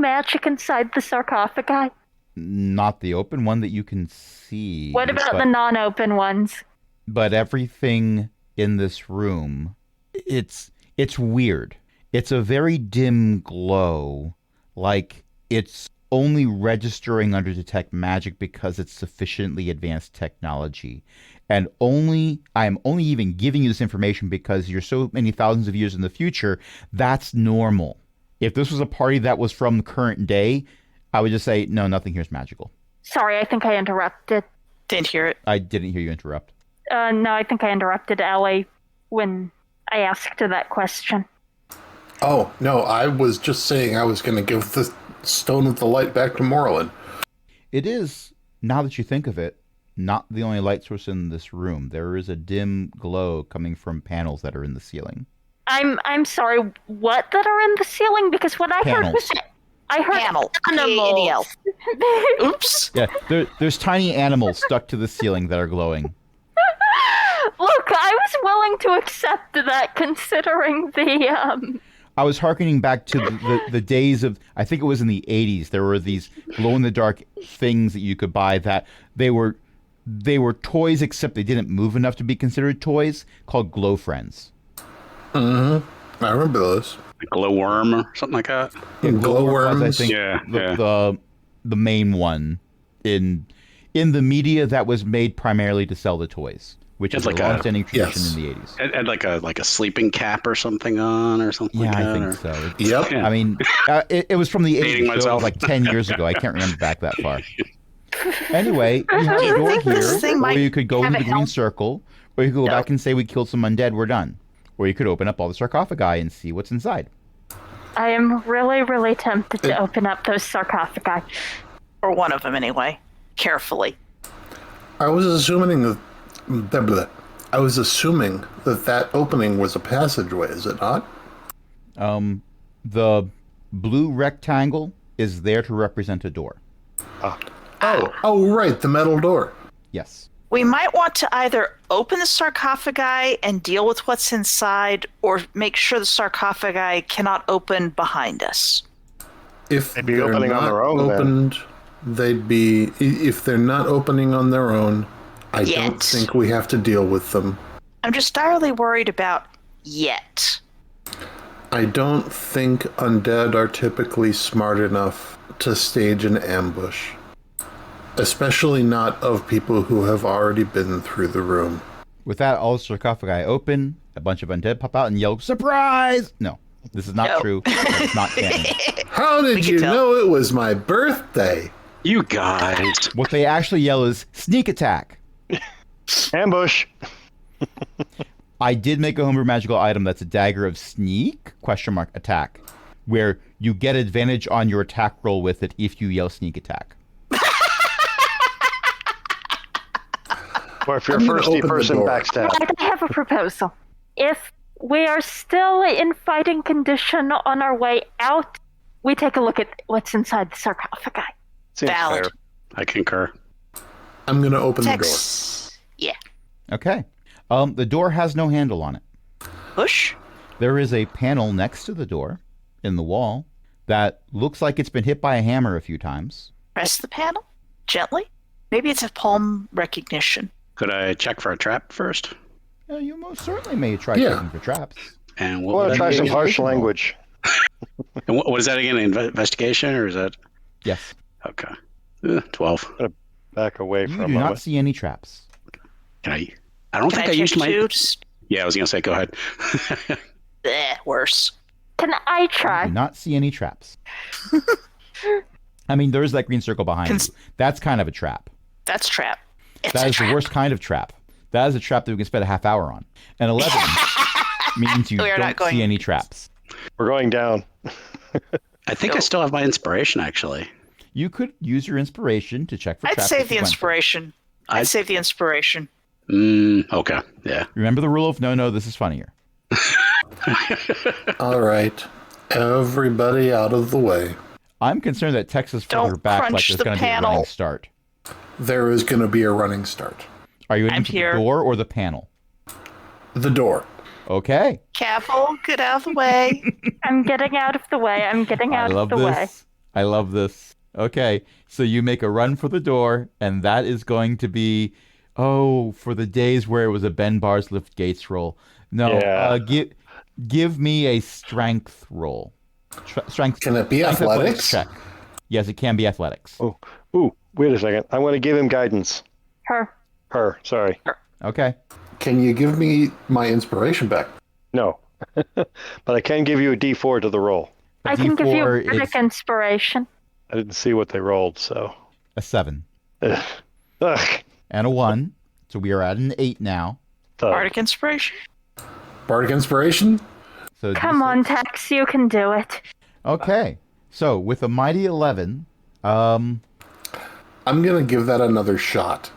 magic inside the sarcophagi? Not the open one that you can see. What about but, the non-open ones? But everything in this room, it's weird. It's a very dim glow, like it's only registering under detect magic because it's sufficiently advanced technology. And I'm only even giving you this information because you're so many thousands of years in the future, that's normal. If this was a party that was from the current day, I would just say, no, nothing here is magical. Sorry, I think I interrupted. Didn't hear it. I didn't hear you interrupt. No, I think I interrupted Ellie when I asked her that question. Oh, no, I was just saying I was going to give the Stone of the Light back to Morlin. It is, now that you think of it, not the only light source in this room. There is a dim glow coming from panels that are in the ceiling. I'm sorry, what that are in the ceiling? Because what I heard was Panel. animals. Oops. Yeah, there's tiny animals stuck to the ceiling that are glowing. Look, I was willing to accept that considering the I was hearkening back to the days of, I think it was in the 80s, there were these glow-in-the-dark things that you could buy that they were toys except they didn't move enough to be considered toys, called Glow Friends. Mm-hmm. I remember those. Like glowworm or something like that. Yeah, Glowworms. was, I think, the main one in the media that was made primarily to sell the toys. which It's is like a a- long-standing tradition yes. in the 80s. And like a sleeping cap or something on or something Yeah, like that. I think or- so. Yep. Yeah. I mean, it was from the 80s, Dating so it was myself. like 10 years ago. I can't remember back that far. Anyway, you have Do a you door think this here, thing or might you could go have into a the green helm? circle, or you could go No. back and say we killed some undead, we're done. Or you could open up all the sarcophagi and see what's inside. I am really, really tempted to open up those sarcophagi. Or one of them, anyway. Carefully. I was assuming that that opening was a passageway, is it not? The blue rectangle is there to represent a door. Oh, right, the metal door. Yes. We might want to either open the sarcophagi and deal with what's inside, or make sure the sarcophagi cannot open behind us. If They'd be they're opening on not their own, then. opened, they'd be. If they're not opening on their own, I Yet. don't think we have to deal with them. I'm just direly worried about yet. I don't think undead are typically smart enough to stage an ambush. Especially not of people who have already been through the room. With that, all the sarcophagi open, a bunch of undead pop out and yell, "Surprise!" No, this is not No. true. It's not canon. How did can you tell. know it was my birthday? You guys. What they actually yell is, "Sneak attack!" Ambush. I did make a homebrew magical item that's a dagger of sneak, attack, where you get advantage on your attack roll with it if you yell sneak attack. Or if you're I'm gonna firsty open the person door. backstab. I have a proposal. If we are still in fighting condition on our way out, we take a look at what's inside the sarcophagi. Seems Valid. fair. I concur. I'm going to open the door. Tex. Yeah. Okay. The door has no handle on it. Push. There is a panel next to the door in the wall that looks like it's been hit by a hammer a few times. Press the panel. Gently. Maybe it's a palm recognition. Could I check for a trap first? You most certainly may try Yeah. checking for traps. And I what want would to that try be some again? harsh language. And what is that again? Investigation or is that? Yes. Okay. 12. Back away You for do a not moment. see any traps. Can I? I don't Can think I I check used my. too? Just, Yeah, I was gonna say. Go ahead. worse. Can I You try? do not see any traps. I mean, there is that green circle behind Cons- you. That's kind of a trap. That's trap. It's That a is trap. the worst kind of trap. That is a trap that we can spend a half hour on. And 11 means you We are not don't see going- any traps. We're going down. I think I still have my inspiration actually. You could use your inspiration to check for I'd traps. save if the you want to. inspiration. I'd save the inspiration. Okay. Yeah. Remember the rule of no, this is funnier. All right. Everybody out of the way. I'm concerned that Texas further Don't back like crunch there's the going to be a panel. running start. There is going to be a running start. Are you aiming I'm for here. the door or the panel? The door. Okay. Careful. Get out of the way. I'm getting out of the way. I'm getting I out love of the this. way. I love this. Okay. So you make a run for the door, and that is going to be, for the days where it was a Ben Bars lift gates roll. No, Yeah. give me a strength roll. Strength. Can it be strength athletics? check. Yes, it can be athletics. Oh, ooh, wait a second. I'm going to give him guidance. Her. Her, sorry. Okay. Can you give me my inspiration back? No. But I can give you a D4 to the roll. A I can give you D4 bardic is inspiration. I didn't see what they rolled, so. a 7 Ugh. and a 1. So we are at an 8 now. Bardic inspiration. Bardic inspiration? So Come D6. on, Tex, you can do it. Okay. So with a mighty 11, I'm going to give that another shot.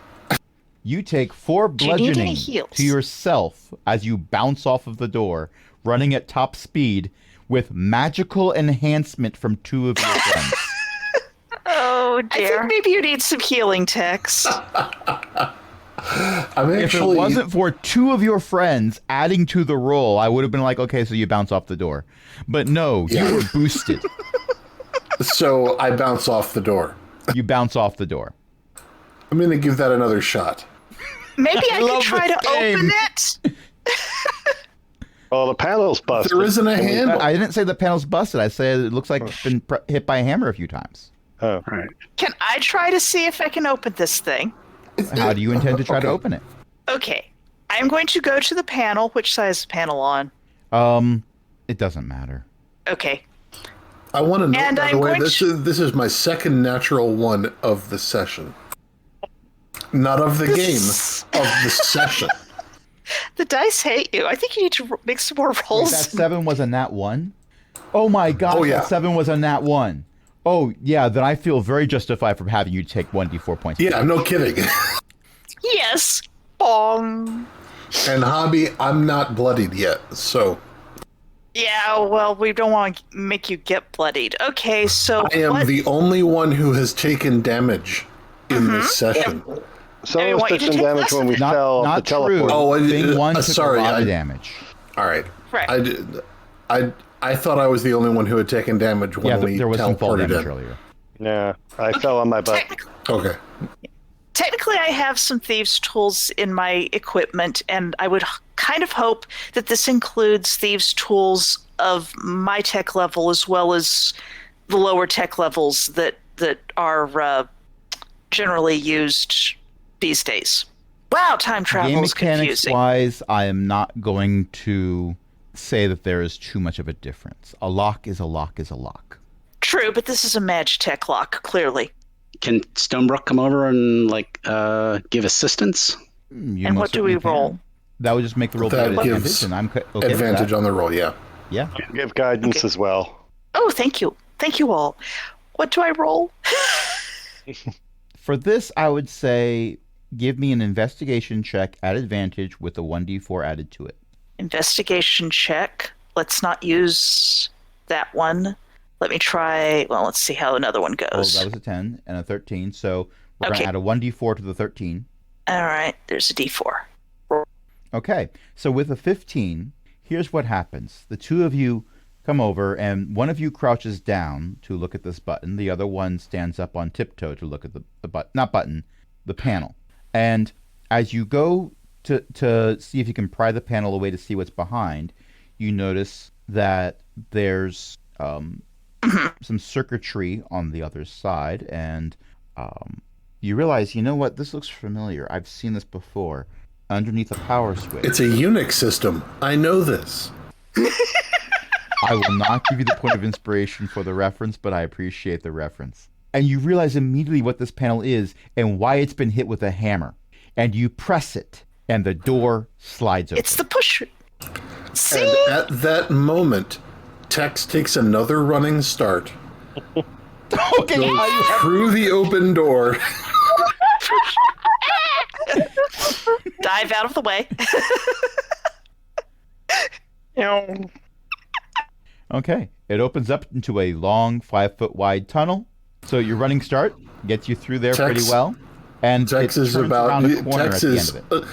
you take 4 Do you need any bludgeoning heals? to yourself as you bounce off of the door, running at top speed with magical enhancement from 2 of your friends. Oh, I dear. think maybe you need some healing, Tex. I'm If it actually. wasn't for 2 of your friends adding to the roll, I would have been like, okay, so you bounce off the door. But no, Yeah. you were boosted. So I bounce off the door. You bounce off the door. I'm going to give that another shot. Maybe I could love try this to game. open it. Oh, the panel's busted. There isn't a handle. I didn't say the panel's busted. I said it looks like it's been hit by a hammer a few times. Oh. All right. Can I try to see if I can open this thing? How do you intend to try to Okay. open it? Okay. I'm going to go to the panel. Which side is the panel on? It doesn't matter. Okay. I want to know, And by the I'm way, going this is my second natural one of the session. Not of the game, of the session. The dice hate you. I think you need to make some more Wait, rolls. that 7 was a nat 1? Oh my god, Oh, yeah. that 7 was a nat 1. Oh, yeah, then I feel very justified for having you take 1d4 points. Yeah, no kidding. Yes. Bong. And Hobby, I'm not bloodied yet, so Yeah, well, we don't want to make you get bloodied. Okay, so I am the only one who has taken damage in this session. Some I of us want you took to some take damage less when we Not, fell off not the true. teleport. Oh, Thing 1 took sorry, a lot I- of damage. All right. Right. I thought I was the only one who had taken damage when Yeah, we there was some fall teleported damage in. earlier. Yeah, I fell on my butt. Okay. Technically, I have some thieves' tools in my equipment, and I would kind of hope that this includes thieves' tools of my tech level as well as the lower tech levels that are generally used these days. Wow, time travel Game is mechanics confusing. wise, I am not going to say that there is too much of a difference. A lock is a lock is a lock. True, but this is a Magitech lock, clearly. Can Stonebrook come over and give assistance? You And most what do we certainly can. roll? That would just make the roll That better gives advantage, and I'm okay with Advantage that. on the roll, yeah. Yeah. Give guidance as well. Oh, thank you. Thank you all. What do I roll? For this, I would say give me an investigation check at advantage with a 1d4 added to it. Investigation check. Let's not use that one. Let me try. Well, let's see how another one Well, goes. that was a 10 and a 13, so we're Okay. going to add a 1d4 to the 13. All right, there's a D4. Okay, so with a 15, here's what happens. The two of you come over, and one of you crouches down to look at this button. The other one stands up on tiptoe to look at the panel. And as you go to see if you can pry the panel away to see what's behind, you notice that there's some circuitry on the other side, and you realize, you know what, this looks familiar. I've seen this before. Underneath a power switch. It's a Unix system. I know this. I will not give you the point of inspiration for the reference, but I appreciate the reference. And you realize immediately what this panel is and why it's been hit with a hammer. And you press it, and the door slides open. It's the push. See? And at that moment, Tex takes another running start, Okay, goes through the open door, Dive out of the way. Okay, it opens up into a long 5-foot wide tunnel. So your running start gets you through there Tex- pretty well. And Tex it is turns about around a corner Tex at the is end of it.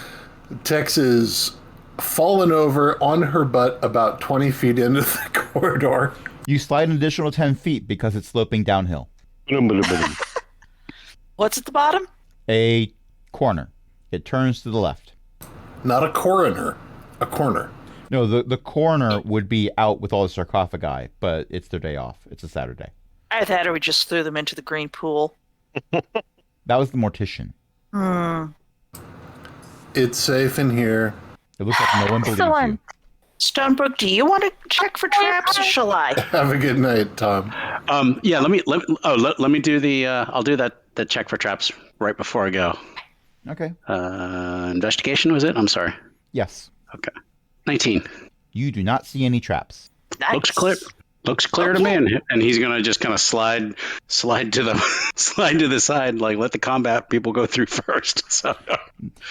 Tex is fallen over on her butt about 20 feet into the corridor. You slide an additional 10 feet because it's sloping downhill. What's at the bottom? A corner. It turns to the left. Not a coroner, a corner. No, the corner would be out with all the sarcophagi, but it's their day off. It's a Saturday. Either that or we just threw them into the green pool. That was the mortician. It's safe in here. It looks like no one believes you. Excellent. Stonebrook, do you want to check for traps or shall I? Have a good night, Tom. Yeah, let me do the I'll do that check for traps right before I go. Okay. Investigation was it? I'm sorry. Yes. Okay. 19. You do not see any traps. Nice. Looks clear. Looks clear to me, and he's gonna just kind of slide to the slide to the side, like let the combat people go through first. So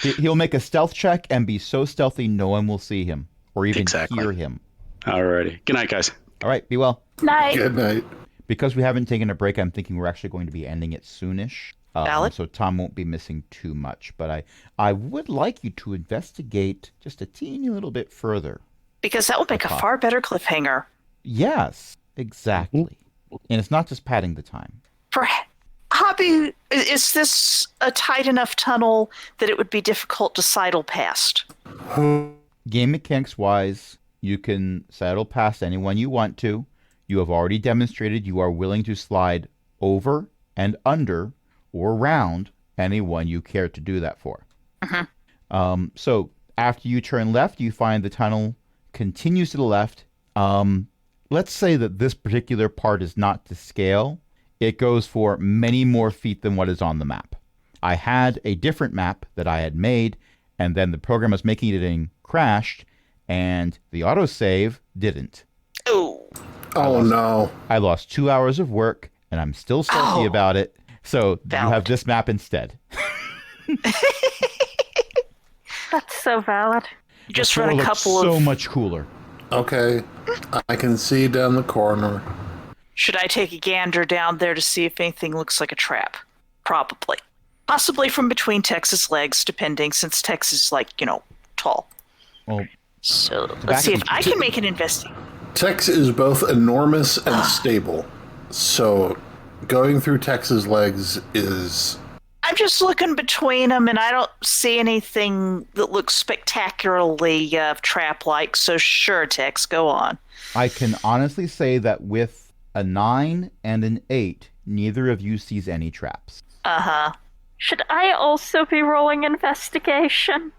He'll make a stealth check and be so stealthy no one will see him or even Exactly. hear him. alrighty. Good night, guys. All right, be well. Night. Good night. Because we haven't taken a break, I'm thinking we're actually going to be ending it soonish. Valid. So Tom won't be missing too much. But I would like you to investigate just a teeny little bit further. Because that will make a far better cliffhanger. Yes, exactly. And it's not just padding the time. For Hobby, is this a tight enough tunnel that it would be difficult to sidle past? Game mechanics wise, you can saddle past anyone you want to. You have already demonstrated you are willing to slide over and under or around anyone you care to do that for. So After you turn left, you find the tunnel continues to the left. Let's say that this particular part is not to scale. It goes for many more feet than what is on the map. I had a different map that I had made, and then the program I was making it in crashed, and the autosave didn't. Oh. Oh, no. I lost 2 hours of work, and I'm still salty about it. So you have this map instead. That's so valid. Just run a couple so much cooler. Okay. I can see down the corner. Should I take a gander down there to see if anything looks like a trap? Probably. Possibly from between Tex's legs, depending, since Tex is, tall. Well, so let's see if I can make an investigation. Tex is both enormous and stable. So going through Tex's legs is... I'm just looking between them, and I don't see anything that looks spectacularly trap-like. So sure, Tex, go on. I can honestly say that with a 9 and an 8, neither of you sees any traps. Uh-huh. Should I also be rolling investigation?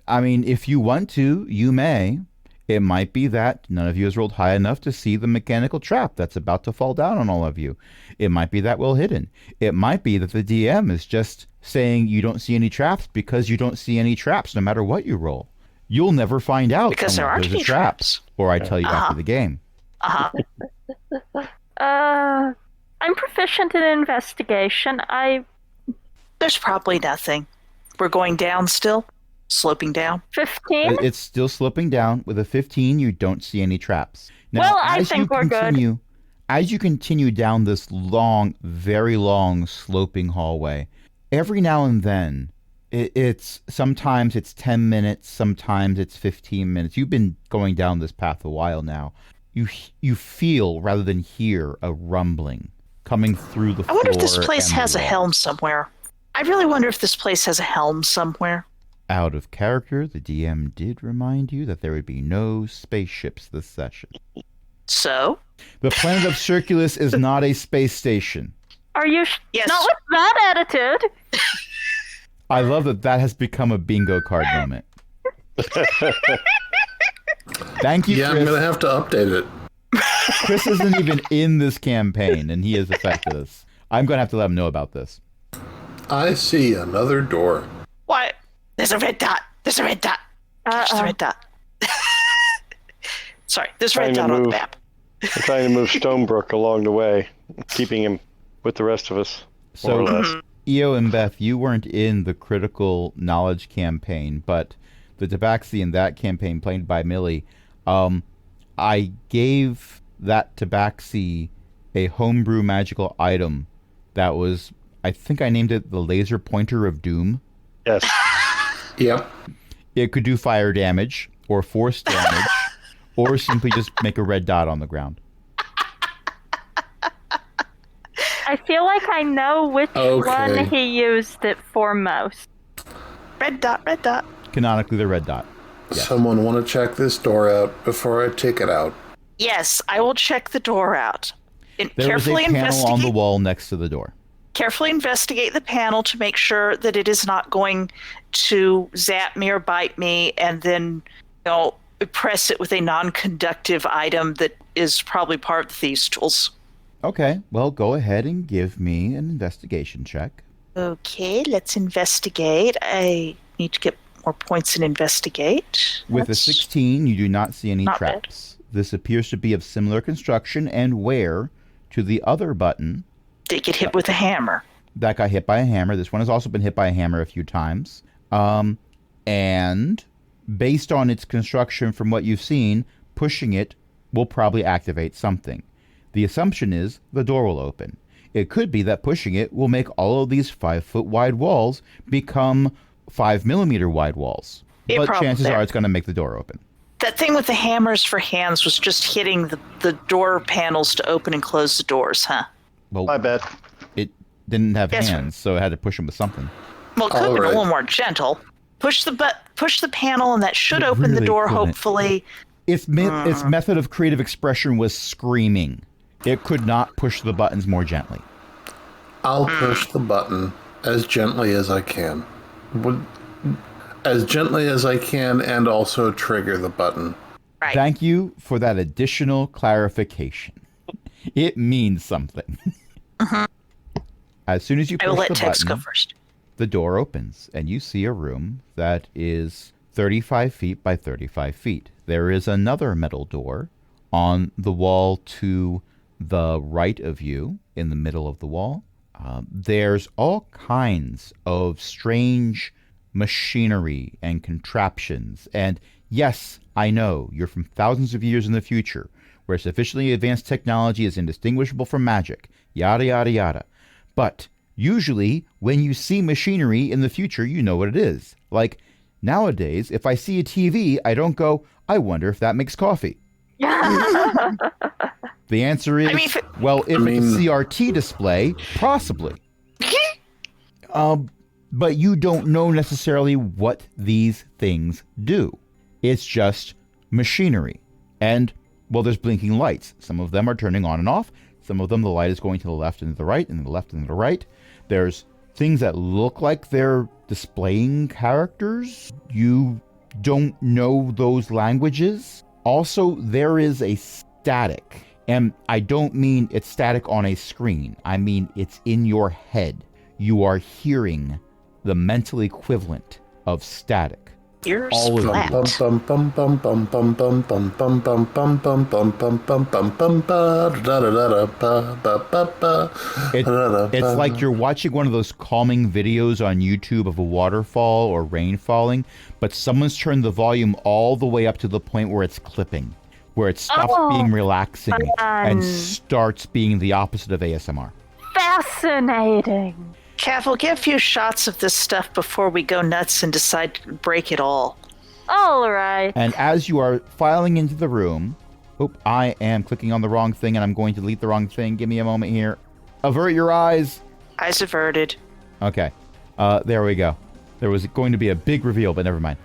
I mean, if you want to, you may. It might be that none of you has rolled high enough to see the mechanical trap that's about to fall down on all of you. It might be that well hidden. It might be that the DM is just saying you don't see any traps because you don't see any traps no matter what you roll. You'll never find out because there aren't any traps. Or I tell you after the game. I'm proficient in investigation. There's probably nothing. We're going down still? Sloping down? 15? It's still sloping down. With a 15, you don't see any traps. Now, well, I think we're good. As you continue down this long, very long, sloping hallway, every now and then, sometimes it's 10 minutes, sometimes it's 15 minutes. You've been going down this path a while now. You feel, rather than hear, a rumbling coming through the floor. I wonder if this place has a helm somewhere. I really wonder if this place has a helm somewhere. Out of character, the DM did remind you that there would be no spaceships this session. So? The planet of Circulus is not a space station. Are you yes. Not with that attitude. I love that has become a bingo card moment. Thank you, yeah, Chris. I'm going to have to update it. Chris isn't even in this campaign, and he has affected us. I'm going to have to let him know about this. I see another door. What? There's a red dot. There's a red dot. There's a red dot. Sorry, there's a red dot on the map. We're trying to move Stonebrook along the way, keeping him with the rest of us, more or less. Io and Beth, you weren't in the critical knowledge campaign, but the Tabaxi in that campaign, played by Millie, I gave that Tabaxi a homebrew magical item that was, I think I named it the Laser Pointer of Doom. Yes. Yep. It could do fire damage, or force damage, or simply just make a red dot on the ground. I feel like I know which one he used it for most. Red dot, red dot. Canonically, the red dot. Yes. Someone want to check this door out before I take it out? Yes, I will check the door out. There is a panel on the wall next to the door. Carefully investigate the panel to make sure that it is not going to zap me or bite me, and then, press it with a non-conductive item that is probably part of the thieves' tools. Okay, well, go ahead and give me an investigation check. Okay, let's investigate. I need to get more points in investigate. With a 16, you do not see any traps. Bad. This appears to be of similar construction and wear to the other button. Did get hit with a hammer. That got hit by a hammer. This one has also been hit by a hammer a few times. And based on its construction from what you've seen, pushing it will probably activate something. The assumption is the door will open. It could be that pushing it will make all of these 5-foot wide walls become 5 millimeter wide walls. But chances are it's going to make the door open. That thing with the hammers for hands was just hitting the door panels to open and close the doors, huh? Well, I bet. It didn't have hands, so it had to push them with something. Well, it could have been a little more gentle. Push the panel, and that should open the door, hopefully. Its method of creative expression was screaming. It could not push the buttons more gently. I'll push the button as gently as I can. as gently as I can and also trigger the button. Right. Thank you for that additional clarification. It means something. As soon as you I push will let the Tex button, go first. the door opens and you see a room that is 35 feet by 35 feet. There is another metal door on the wall to the right of you, in the middle of the wall. There's all kinds of strange machinery and contraptions. And yes, I know you're from thousands of years in the future, where sufficiently advanced technology is indistinguishable from magic, yada, yada, yada. But usually, when you see machinery in the future, you know what it is. Like, nowadays, if I see a TV, I don't go, I wonder if that makes coffee. The answer is, if it's a CRT display, possibly. But you don't know necessarily what these things do. It's just machinery. And, well, there's blinking lights. Some of them are turning on and off. Some of them, the light is going to the left and to the right, and to the left and to the right. There's things that look like they're displaying characters. You don't know those languages. Also, there is a static. And I don't mean it's static on a screen. I mean it's in your head. You are hearing the mental equivalent of static. Ears All of flat. It's like you're watching one of those calming videos on YouTube of a waterfall or rain falling, but someone's turned the volume all the way up to the point where it's clipping, where it stops being relaxing and starts being the opposite of ASMR. Fascinating. Cav, we'll get a few shots of this stuff before we go nuts and decide to break it all. All right. And as you are filing into the room, I am clicking on the wrong thing and I'm going to delete the wrong thing. Give me a moment here. Avert your eyes. Eyes averted. Okay. There we go. There was going to be a big reveal, but never mind.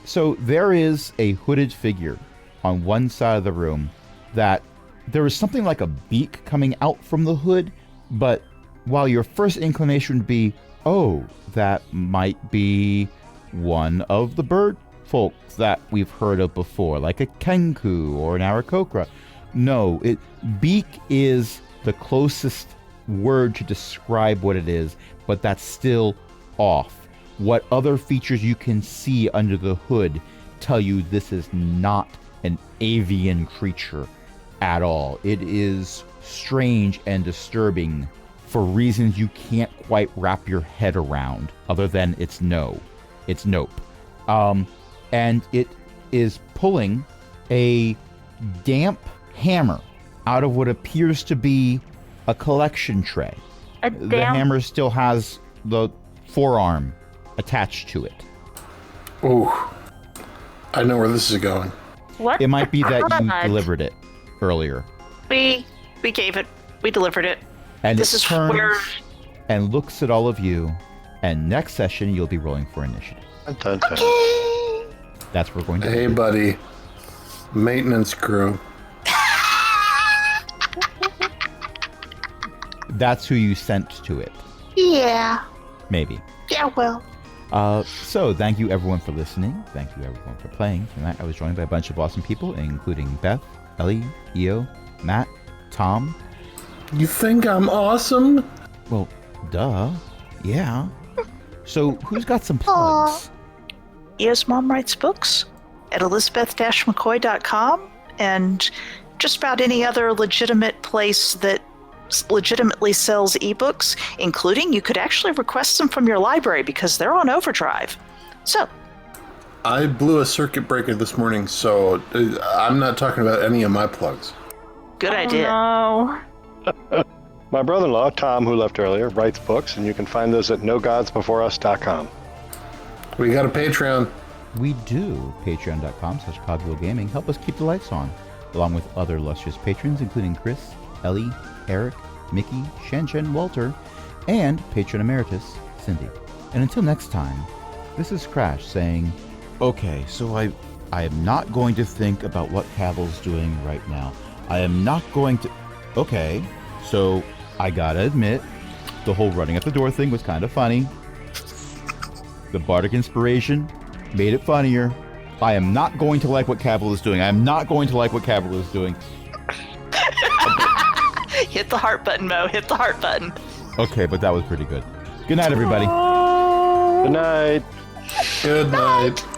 So there is a hooded figure on one side of the room that there is something like a beak coming out from the hood, but while your first inclination would be, oh, that might be one of the bird folks that we've heard of before, like a kenku or an aarakocra. No, beak is the closest word to describe what it is, but that's still off. What other features you can see under the hood tell you this is not an avian creature at all. It is strange and disturbing for reasons you can't quite wrap your head around, other than it's nope. And it is pulling a damp hammer out of what appears to be a collection tray. The hammer still has the forearm attached to it. Ooh, I know where this is going. What? It might be that you delivered it earlier. We delivered it. And this it is turns where... and looks at all of you, and next session you'll be rolling for initiative. Dun, dun. Okay. That's what we're going to do. Hey, buddy. Maintenance crew. That's who you sent to it. Yeah. Maybe. Yeah, well. So thank you everyone for listening. Thank you everyone for playing. Tonight I was joined by a bunch of awesome people, including Beth, Ellie, Io, Matt, Tom. You think I'm awesome? Well, duh. Yeah. So who's got some plugs? Io's mom writes books at elizabeth-mccoy.com and just about any other legitimate place that legitimately sells ebooks, including you could actually request them from your library because they're on overdrive. So I blew a circuit breaker this morning, so I'm not talking about any of my plugs. good idea. No. My brother-in-law, Tom, who left earlier, writes books, and you can find those at nogodsbeforeus.com. We got a Patreon. We do. Patreon.com/CogwheelGaming. Help us keep the lights on, along with other illustrious patrons, including Chris, Ellie, Eric, Mickey, Shen, Walter, and patron emeritus, Cindy. And until next time, this is Crash saying, okay, so I am not going to think about what Cavill's doing right now. I am not going to... Okay, so I gotta admit, the whole running at the door thing was kind of funny. The bardic inspiration made it funnier. I am not going to like what Cavil is doing. I am not going to like what Cavil is doing. Hit the heart button, Mo. Hit the heart button. Okay, but that was pretty good. Good night, everybody. Good night. Good night.